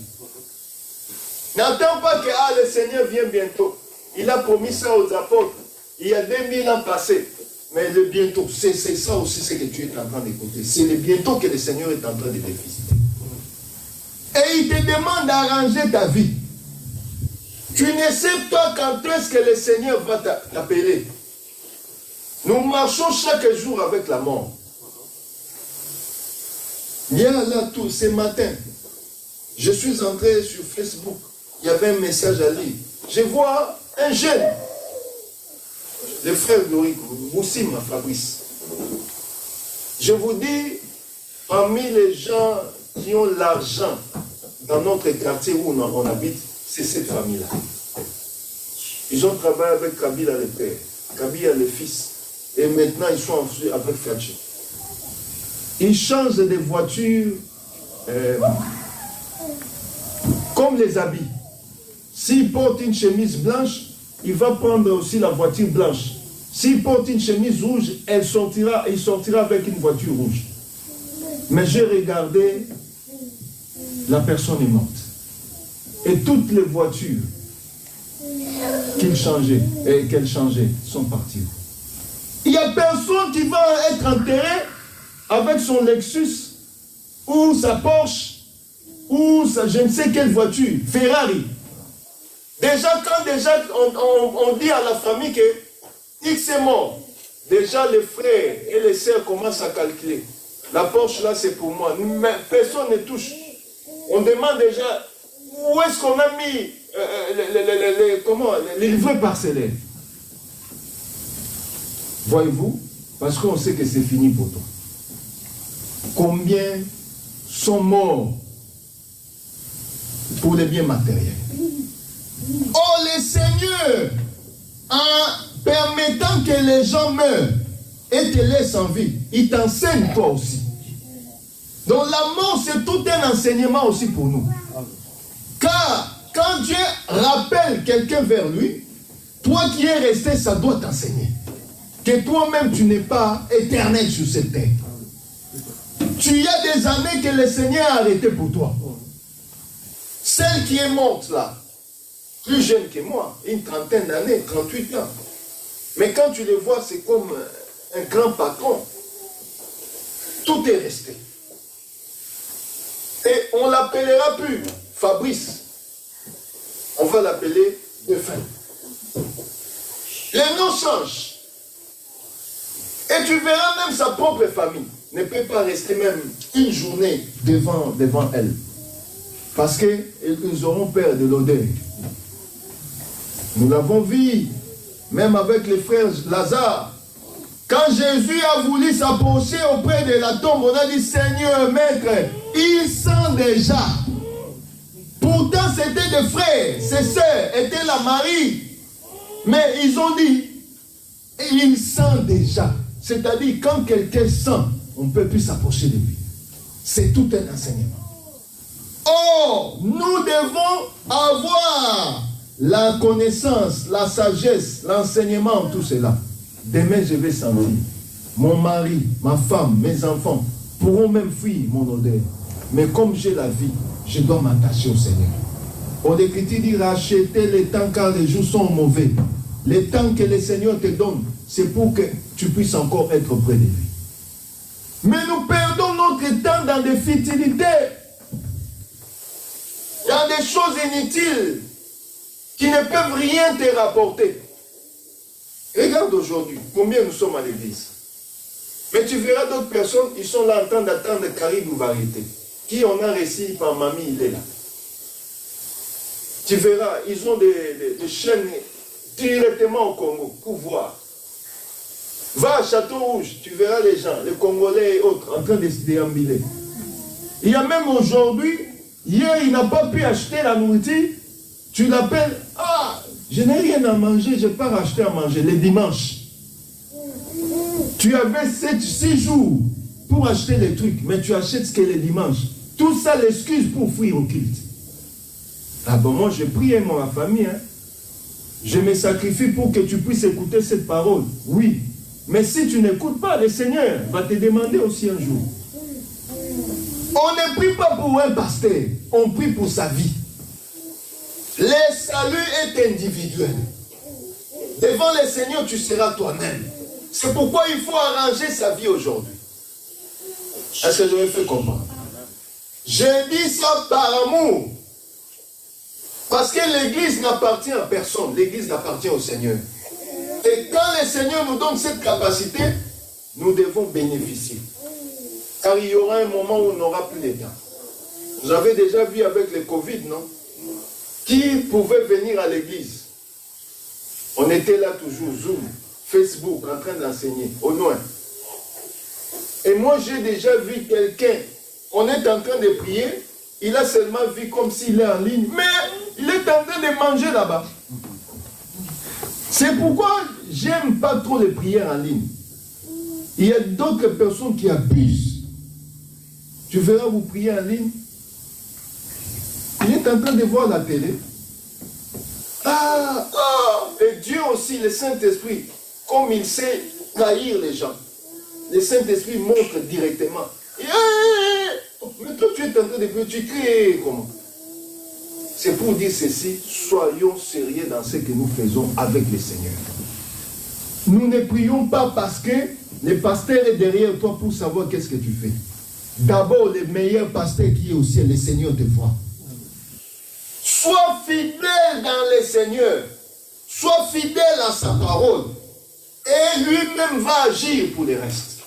N'attends pas que le Seigneur vient bientôt. Il a promis ça aux apôtres. Il y a 2000 ans passés. Mais le bientôt, c'est ça aussi ce que tu es en train d'écouter. C'est le bientôt que le Seigneur est en train de te visiter. Et il te demande d'arranger ta vie. Tu ne sais pas quand est-ce que le Seigneur va t'appeler. Nous marchons chaque jour avec la mort. Il y a là tout, ce matin, je suis entré sur Facebook, il y avait un message à lire. Je vois un jeune, le frère Loïc, Moussim Fabrice. Je vous dis, parmi les gens qui ont l'argent dans notre quartier où on habite, c'est cette famille-là. Ils ont travaillé avec Kabila le père, Kabila le fils, et maintenant ils sont ensuite avec Fachi. Ils changent de voitures comme les habits. S'il porte une chemise blanche, il va prendre aussi la voiture blanche. S'il porte une chemise rouge, il sortira avec une voiture rouge. Mais j'ai regardé, la personne est morte. Et toutes les voitures qu'elle changeait sont parties. Il n'y a personne qui va être enterré avec son Lexus ou sa Porsche ou sa je ne sais quelle voiture, Ferrari. Déjà, quand on dit à la famille que X est mort, déjà les frères et les sœurs commencent à calculer. La Porsche là c'est pour moi, mais personne ne touche. On demande déjà où est-ce qu'on a mis les livrets parcellaires. Voyez-vous, parce qu'on sait que c'est fini pour toi. Combien sont morts pour les biens matériels? Oh, le Seigneur, en permettant que les gens meurent et te laissent en vie, il t'enseigne toi aussi. Donc la mort, c'est tout un enseignement aussi pour nous. Car quand Dieu rappelle quelqu'un vers lui, toi qui es resté, ça doit t'enseigner. Que toi-même, tu n'es pas éternel sur cette terre. Tu y a des années que le Seigneur a arrêté pour toi. Celle qui est morte là, plus jeune que moi, une trentaine d'années, 38 ans. Mais quand tu les vois, c'est comme un grand patron. Tout est resté. Et on ne l'appellera plus Fabrice. On va l'appeler Défunt. Les noms changent. Et tu verras même sa propre famille ne peut pas rester même une journée devant elle. Parce qu'ils auront peur de l'odeur. Nous l'avons vu, même avec les frères Lazare. Quand Jésus a voulu s'approcher auprès de la tombe, on a dit, Seigneur, Maître, il sent déjà. Pourtant, c'était des frères, ses sœurs, étaient la Marie. Mais ils ont dit, il sent déjà. C'est-à-dire, quand quelqu'un sent, on ne peut plus s'approcher de lui. C'est tout un enseignement. Oh, nous devons avoir la connaissance, la sagesse, l'enseignement, tout cela. Demain, je vais sentir. Mon mari, ma femme, mes enfants pourront même fuir mon odeur. Mais comme j'ai la vie, je dois m'attacher au Seigneur. On l'Écriture dit, rachetez les temps car les jours sont mauvais. Les temps que le Seigneur te donne, c'est pour que tu puisses encore être près de lui. Mais nous perdons notre temps dans des futilités, dans des choses inutiles qui ne peuvent rien te rapporter. Regarde aujourd'hui, combien nous sommes à l'église. Mais tu verras d'autres personnes, ils sont là en train d'attendre Caribe ou Variété. Qui on a réussi par mamie, il est là. Tu verras, ils ont des chaînes directement au Congo pour voir. Va à Château-Rouge, tu verras les gens, les Congolais et autres, en train de se déambuler. Il y a même aujourd'hui, hier, il n'a pas pu acheter la nourriture. Tu l'appelles, ah, je n'ai rien à manger, je n'ai pas racheté à manger, les dimanches. Tu avais 6 jours pour acheter les trucs, mais tu achètes ce que les dimanches. Tout ça, l'excuse pour fuir au culte. Ah bon, moi, je prie ma famille, hein. Je me sacrifie pour que tu puisses écouter cette parole. Oui. Mais si tu n'écoutes pas, le Seigneur va te demander aussi un jour. On ne prie pas pour un pasteur, on prie pour sa vie. Le salut est individuel. Devant le Seigneur, tu seras toi-même. C'est pourquoi il faut arranger sa vie aujourd'hui. Est-ce que je me fais comprendre? Je dis ça par amour. Parce que l'église n'appartient à personne. L'église appartient au Seigneur. Et quand le Seigneur nous donne cette capacité, nous devons bénéficier. Car il y aura un moment où on n'aura plus les temps. Vous avez déjà vu avec le Covid, non? Qui pouvait venir à l'église? On était là toujours, Zoom, Facebook, en train d'enseigner, au loin. Et moi, j'ai déjà vu quelqu'un, on est en train de prier, il a seulement vu comme s'il est en ligne, mais il est en train de manger là-bas. C'est pourquoi j'aime pas trop les prières en ligne. Il y a d'autres personnes qui abusent. Tu verras vous prier en ligne. Il est en train de voir la télé. Et Dieu aussi, le Saint-Esprit, comme il sait trahir les gens, le Saint-Esprit montre directement. Mais toi, tu es en train de pleurer, tu cries comment? C'est pour dire ceci, soyons sérieux dans ce que nous faisons avec le Seigneur. Nous ne prions pas parce que le pasteur est derrière toi pour savoir qu'est-ce que tu fais. D'abord, le meilleur pasteur qui est au ciel, le Seigneur te voit. Sois fidèle dans le Seigneur. Sois fidèle à sa parole. Et lui-même va agir pour le reste.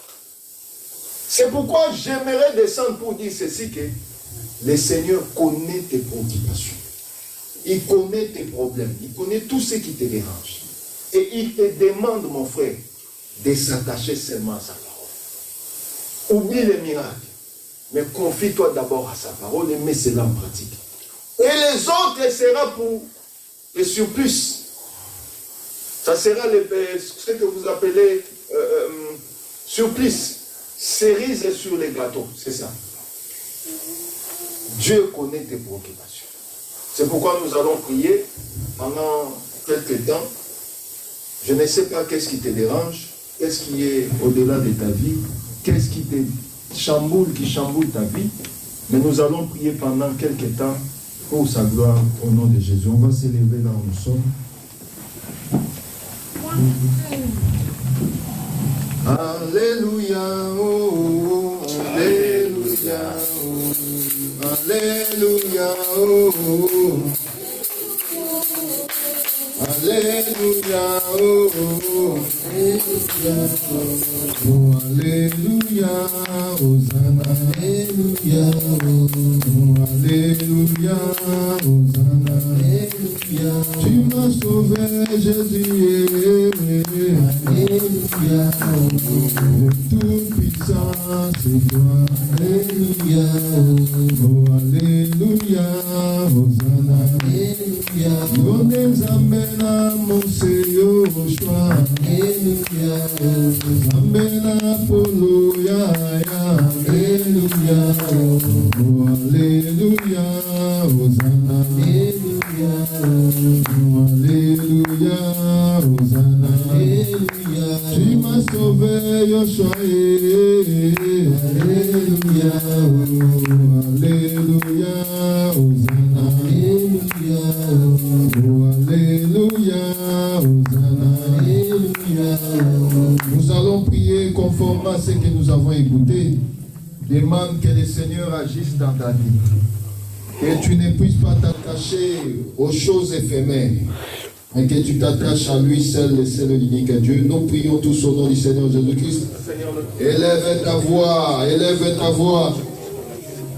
C'est pourquoi j'aimerais descendre pour dire ceci, que le Seigneur connaît tes préoccupations. Il connaît tes problèmes. Il connaît tout ce qui te dérange. Et il te demande, mon frère, de s'attacher seulement à sa parole. Oublie les miracles. Mais confie-toi d'abord à sa parole et mets cela en pratique. Et les autres sera pour le surplus. Ça sera ce que vous appelez surplus. Cerise sur les gâteaux, c'est ça. Dieu connaît tes préoccupations. C'est pourquoi nous allons prier pendant quelques temps. Je ne sais pas qu'est-ce qui te dérange, qu'est-ce qui est au-delà de ta vie, qu'est-ce qui te chamboule, qui chamboule ta vie. Mais nous allons prier pendant quelques temps pour sa gloire au nom de Jésus. On va s'élever là où nous sommes. Alléluia, oh, alléluia, oh, alléluia, oh, alléluia, oh, alléluia, Hosanna, alléluia, oh, alléluia, Hosanna, alléluia. Tu m'as sauvé, Jésus, alléluia, toute puissance c'est toi, alléluia, oh, alléluia, Hosanna, alléluia. Donne Zambena Monseyo Joshua, alléluia, Zambena Polo Yaya, alléluia, oh, alléluia, Hosanna, alléluia, oh, alléluia, Hosanna, alléluia. Tu m'as sauvé, Joshua, alléluia, oh, alléluia, Hosanna, alléluia, oh, alléluia, Hosanna, alléluia. Nous allons prier conformément à ce que nous avons écouté. Demande que le Seigneur agisse dans ta vie. Que tu ne puisses pas t'attacher aux choses éphémères, mais que tu t'attaches à lui seul, le seul unique Dieu. Nous prions tous au nom du Seigneur Jésus-Christ. Élève ta voix, élève ta voix.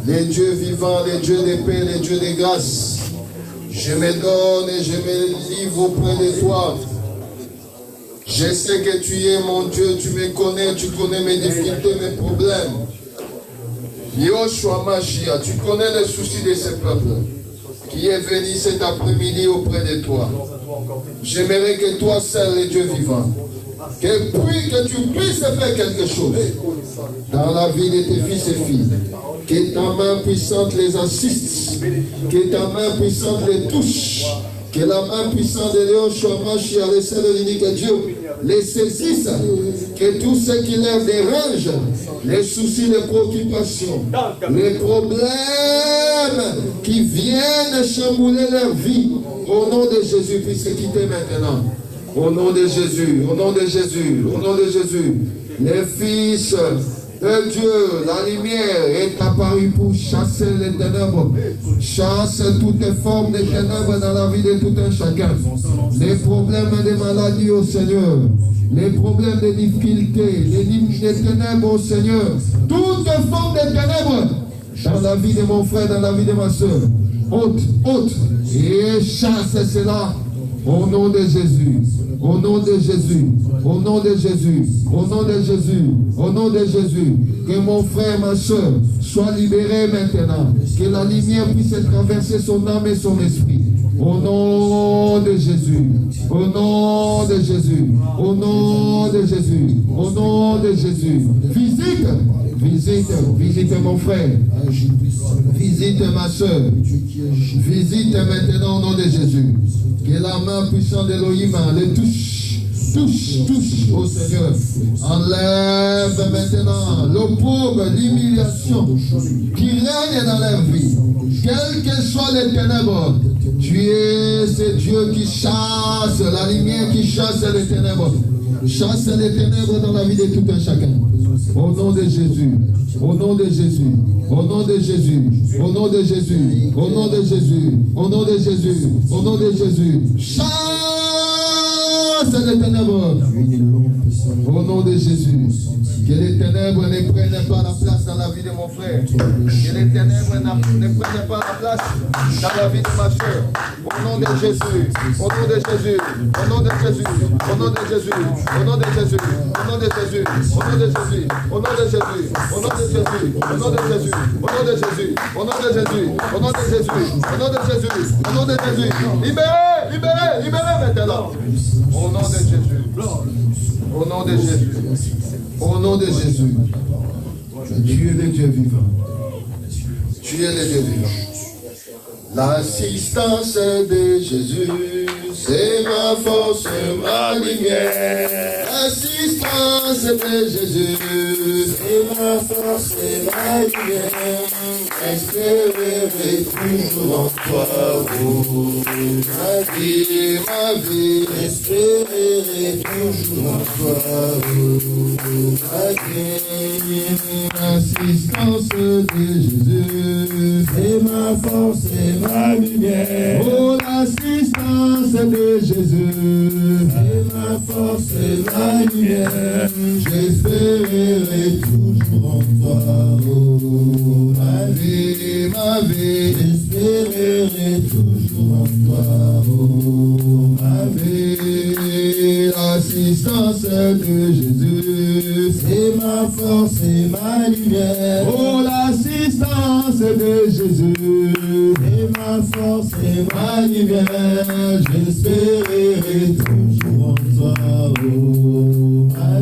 Les dieux vivants, les dieux de paix, les dieux de grâce. Je me donne et je me livre auprès de toi. Je sais que tu es mon Dieu, tu me connais, tu connais mes difficultés, mes problèmes. Yoshua Machia, tu connais les soucis de ce peuple qui est venu cet après-midi auprès de toi. J'aimerais que toi seul, le Dieu vivant, que tu puisses faire quelque chose dans la vie de tes fils et filles. Que ta main puissante les assiste, que ta main puissante les touche, que la main puissante de Yoshua Machia, le seul unique Dieu, les saisisse, que tout ce qui les dérange, les soucis, les préoccupations, les problèmes qui viennent chambouler leur vie, au nom de Jésus, puissent quitter maintenant. Au nom de Jésus, au nom de Jésus, au nom de Jésus, les fils de Dieu, la lumière est apparue pour chasser les ténèbres. Chasse toutes les formes de ténèbres dans la vie de tout un chacun. Les problèmes de maladie au Seigneur, les problèmes de difficultés, les ténèbres au Seigneur, toutes les formes de ténèbres dans la vie de mon frère, dans la vie de ma soeur. Ôte, et chasse cela. Au nom de Jésus, au nom de Jésus, au nom de Jésus, au nom de Jésus, au nom de Jésus, que mon frère, ma soeur, soit libéré maintenant, que la lumière puisse traverser son âme et son esprit. Au nom de Jésus, au nom de Jésus, au nom de Jésus, au nom de Jésus. Visite Visite mon frère. Visite ma soeur. Visite maintenant au nom de Jésus. Que la main puissante d'Elohim les touche. Touche au Seigneur. Enlève maintenant l'opprobre, l'humiliation qui règne dans leur vie. Quelles que soient les ténèbres, tu es ce Dieu qui chasse la lumière, qui chasse les ténèbres. Chasse les ténèbres dans la vie de tout un chacun. Au nom de Jésus. Au nom de Jésus. Au nom de Jésus. Au nom de Jésus. Au nom de Jésus. Au nom de Jésus. Au nom de Jésus. Chasse les ténèbres. Au nom de Jésus. Que les ténèbres ne prennent pas la place dans la vie de mon frère. Que les ténèbres ne prennent pas la place dans la vie de ma soeur. Au nom de Jésus. Au nom de Jésus. Au nom de Jésus. Au nom de Jésus. Au nom de Jésus. Au nom de Jésus. Au nom de Jésus. Au nom de Jésus. Au nom de Jésus. Au nom de Jésus. Au nom de Jésus. Au nom de Jésus. Au nom de Jésus. Au nom de Jésus. Au nom de Jésus. Libérez, libérez, libérez maintenant. Au nom de Jésus. Au nom de Jésus. Au nom de Jésus. Tu es le Dieu vivant. Tu es le Dieu vivant. L'assistance de Jésus, c'est ma force, ma lumière. L'assistance de Jésus, c'est ma force et ma lumière. Espérer toujours en toi, oh, ma vie, espérer toujours en toi, oh, ma vie. L'assistance de Jésus, c'est ma force et ma lumière. Oh, l'assistance de Jésus, c'est ma force et ma lumière. J'espérerai toujours en toi, oh, ma vie, j'espérerai toujours en toi, oh, ma vie. L'assistance de Jésus, c'est ma force et ma lumière. Oh, l'assistance de Jésus, c'est ma force et ma lumière. J'espérerai toujours en toi, oh, ma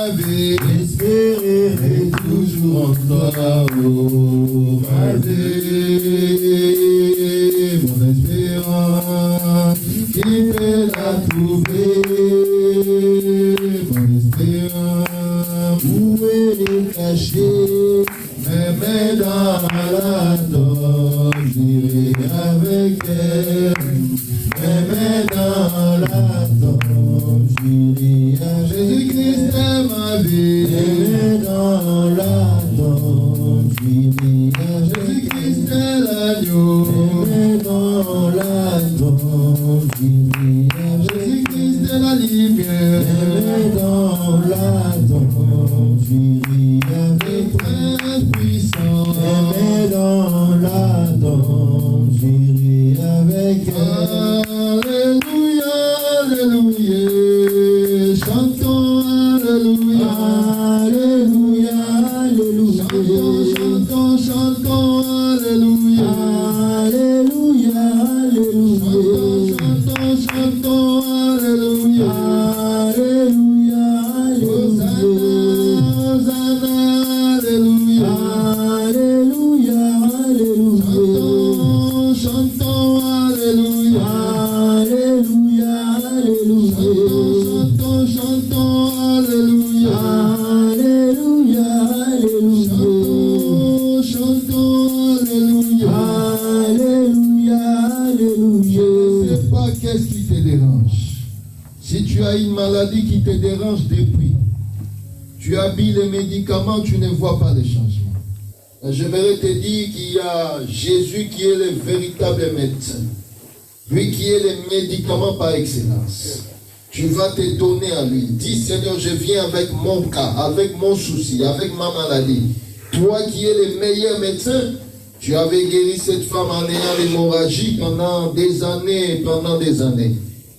vie, j'espérerai toujours en toi, oh, ma vie. Mon espérance, qui peut la trouver? Mon espérance, où elle est cachée? Même dans la tombe, j'irai avec elle. Même dans la tombe, j'irai avec Jésus-Christ est ma vie. Même dans la tombe, j'irai avec Jésus-Christ est l'agneau. Même dans la tombe, j'irai avec Jésus-Christ est la lumière. Même dans la tombe, j'irai avec Très puissant. Même dans la tombe, j'irai avec elle. Alléluia, alléluia, chantons alléluia, alléluia, alléluia, chantons, chantons alléluia, alléluia, alléluia, chantons, chantons alléluia, alléluia, alléluia, Hosanna, alléluia, alléluia, alléluia, chantons alléluia, alléluia, alléluia, chantons alléluia, alléluia, alléluia, chantons alléluia, alléluia, alléluia. Je ne sais pas qu'est-ce qui te dérange. Si tu as une maladie qui te dérange depuis, tu habilles les médicaments, tu ne vois pas les changements. J'aimerais te dire qu'il y a Jésus qui est le véritable médecin. Lui qui est le médicament par excellence. Tu vas te donner à lui. Dis Seigneur, je viens avec mon cas, avec mon souci, avec ma maladie. Toi qui es le meilleur médecin, tu avais guéri cette femme en ayant l'hémorragie pendant des années,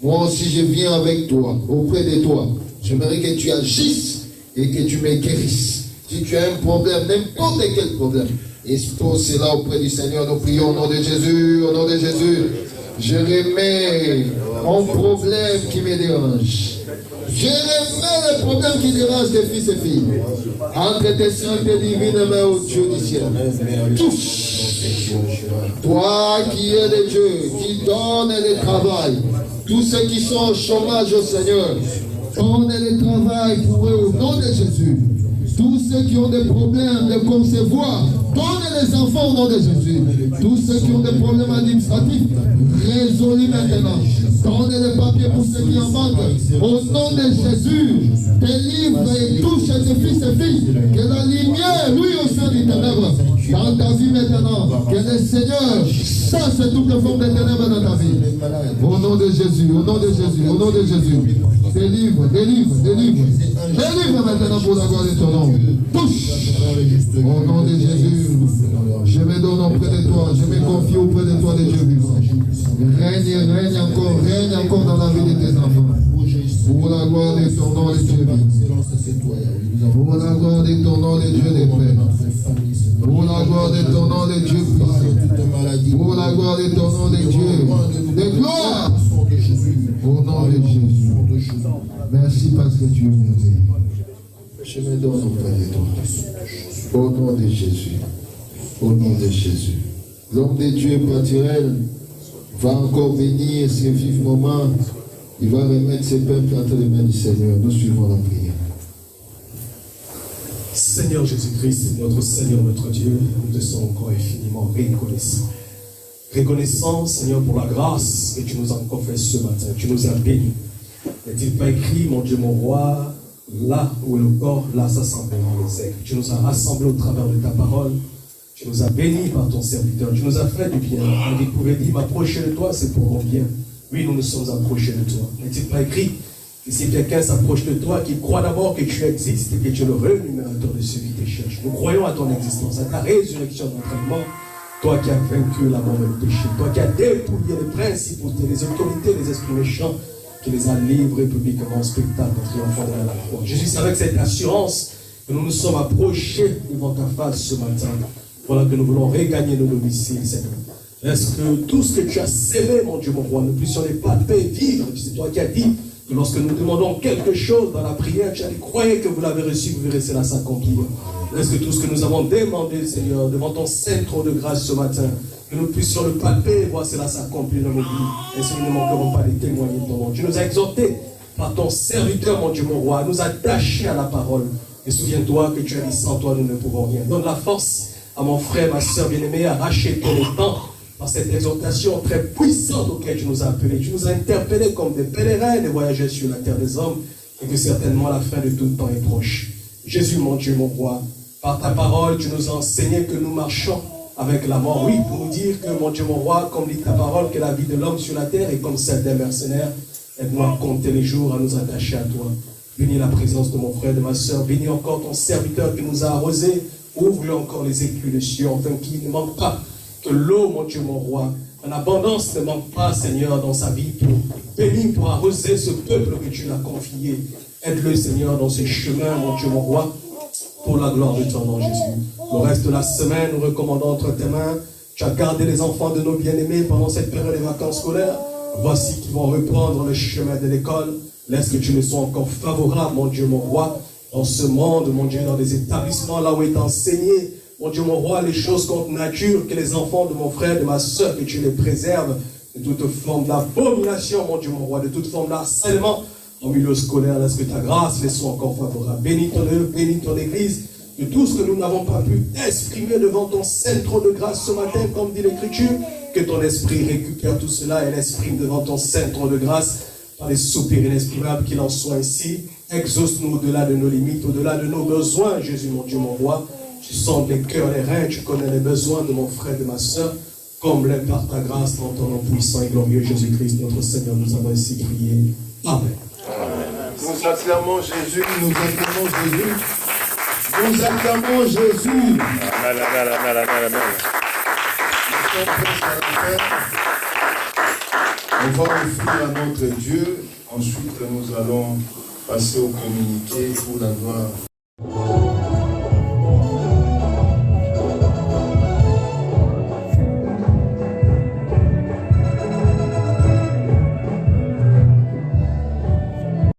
Moi aussi je viens avec toi, auprès de toi. J'aimerais que tu agisses et que tu me guérisses. Si tu as un problème, n'importe quel problème, expose cela auprès du Seigneur. Nous prions au nom de Jésus, au nom de Jésus. Je remets mon problème qui me dérange. Je remets les problèmes qui dérangent tes fils et filles. Entre tes saintes divines mains, au Dieu du ciel. Touche. Toi qui es le Dieu, qui donne le travail. Tous ceux qui sont au chômage au Seigneur, donne le travail pour eux au nom de Jésus. Tous ceux qui ont des problèmes de concevoir, donne les enfants au nom de Jésus. Tous ceux qui ont des problèmes administratifs, résolus maintenant. Donne les papiers pour ceux qui en manquent. Au nom de Jésus, délivre et touche tes fils et filles. Que la lumière, lui au sein des ténèbres, dans ta vie maintenant. Que le Seigneur chasse toutes les formes de ténèbres dans ta vie. Au nom de Jésus, au nom de Jésus, au nom de Jésus. Délivre, délivre, délivre. Délivre maintenant pour la gloire de ton nom. Touche. Au nom de Jésus, je me donne auprès de toi. Je me confie auprès de toi, de Dieu vivant. Règne encore dans la vie de tes enfants. Pour la gloire de ton nom, de Dieu vivant. Pour la gloire de ton nom, de Dieu des pères. Pour la gloire de ton nom, de Dieu puissant. Pour la gloire de ton nom, de Dieu. De gloire. Au nom de Jésus. Merci parce que tu es merveilleux. Je me donne auprès de toi. Au nom de Jésus. Au nom de Jésus. L'homme de Dieu, Paturel, va encore venir ce vif moment. Il va remettre ses peuples entre les mains du Seigneur. Nous suivons la prière. Seigneur Jésus-Christ, notre Seigneur, notre Dieu, nous te sommes encore infiniment reconnaissants. Reconnaissants, Seigneur, pour la grâce que tu nous as encore fait ce matin. Tu nous as bénis. N'est-il pas écrit, mon Dieu, mon roi, là où est le corps, là s'assembleront les aigles. Tu nous as rassemblés au travers de ta parole. Tu nous as bénis par ton serviteur. Tu nous as fait du bien. On pouvait dire, m'approcher de toi, c'est pour mon bien. Oui, nous nous sommes approchés de toi. N'est-il pas écrit que si quelqu'un s'approche de toi, qu'il croit d'abord que tu existes et que tu es le rémunérateur de ceux qui te cherchent. Nous croyons à ton existence, à ta résurrection d'entraînement. Toi qui as vaincu la mort et le péché. Toi qui as dépouillé les principautés, les autorités, les esprits méchants, qui les a livrés publiquement en spectacle en triomphant de la croix. Jésus, c'est avec cette assurance que nous nous sommes approchés devant ta face ce matin. Voilà que nous voulons regagner nos domiciles, Seigneur. Est-ce que tout ce que tu as sémé, mon Dieu, mon roi, nous puissions les palper, vivre? C'est toi qui as dit que lorsque nous demandons quelque chose dans la prière, tu as dit, croyez que vous l'avez reçu, vous verrez cela s'accomplir. Est-ce que tout ce que nous avons demandé, Seigneur, devant ton saint trône de grâce ce matin, que nous puissions le palper et voir cela s'accomplir dans nos vies. Ainsi nous ne manquerons pas de témoigner de ton nom. Tu nous as exhortés par ton serviteur, mon Dieu, mon roi, nous attachés à la parole. Et souviens-toi que tu as dit, sans toi nous ne pouvons rien. Donne la force à mon frère, ma soeur bien-aimée, à racheter le temps par cette exhortation très puissante auquel tu nous as appelés. Tu nous as interpellés comme des pèlerins, des voyageurs sur la terre des hommes, et que certainement la fin de tout temps est proche. Jésus, mon Dieu, mon roi, par ta parole, tu nous as enseigné que nous marchons avec la mort, oui, pour nous dire que, mon Dieu, mon roi, comme dit ta parole, que la vie de l'homme sur la terre est comme celle d'un mercenaire. Aide-nous à compter les jours, à nous attacher à toi. Bénis la présence de mon frère, de ma soeur. Bénis encore ton serviteur qui nous a arrosés. Ouvre-lui encore les écluses de cieux, afin qu'il ne manque pas. Que l'eau, mon Dieu, mon roi, en abondance ne manque pas, Seigneur, dans sa vie, pour bénir, pour arroser ce peuple que tu l'as confié. Aide-le, Seigneur, dans ses chemins, mon Dieu, mon roi, pour la gloire de ton nom, Jésus. Le reste de la semaine, nous recommandons entre tes mains. Tu as gardé les enfants de nos bien-aimés pendant cette période des vacances scolaires. Voici qu'ils vont reprendre le chemin de l'école. Laisse que tu ne sois encore favorable, mon Dieu, mon roi, dans ce monde, mon Dieu, dans les établissements là où est enseigné, mon Dieu, mon roi, les choses contre nature, que les enfants de mon frère, de ma soeur, que tu les préserves de toute forme d'abomination, mon Dieu, mon roi, de toute forme d'harcèlement en milieu scolaire. Laisse que ta grâce les soit encore favorable. Bénis ton œuvre, bénis ton église, de tout ce que nous n'avons pas pu exprimer devant ton saint trône de grâce ce matin, comme dit l'Écriture, que ton esprit récupère tout cela et l'exprime devant ton saint trône de grâce, par les soupirs inexprimables qu'il en soit ainsi. Exauce-nous au-delà de nos limites, au-delà de nos besoins, Jésus, mon Dieu, mon roi. Tu sondes les cœurs, les reins, tu connais les besoins de mon frère, de ma soeur. Comble-les par ta grâce dans ton nom puissant et glorieux, Jésus-Christ, notre Seigneur. Nous avons ainsi prié. Amen. Nous acclamons Jésus, nous acclamons Jésus. Nous acclamons Jésus. Amen, amen, amen, amen, amen. Nous sommes presque à la fin. On va offrir à notre Dieu. Ensuite, nous allons passer au communiqué pour la gloire.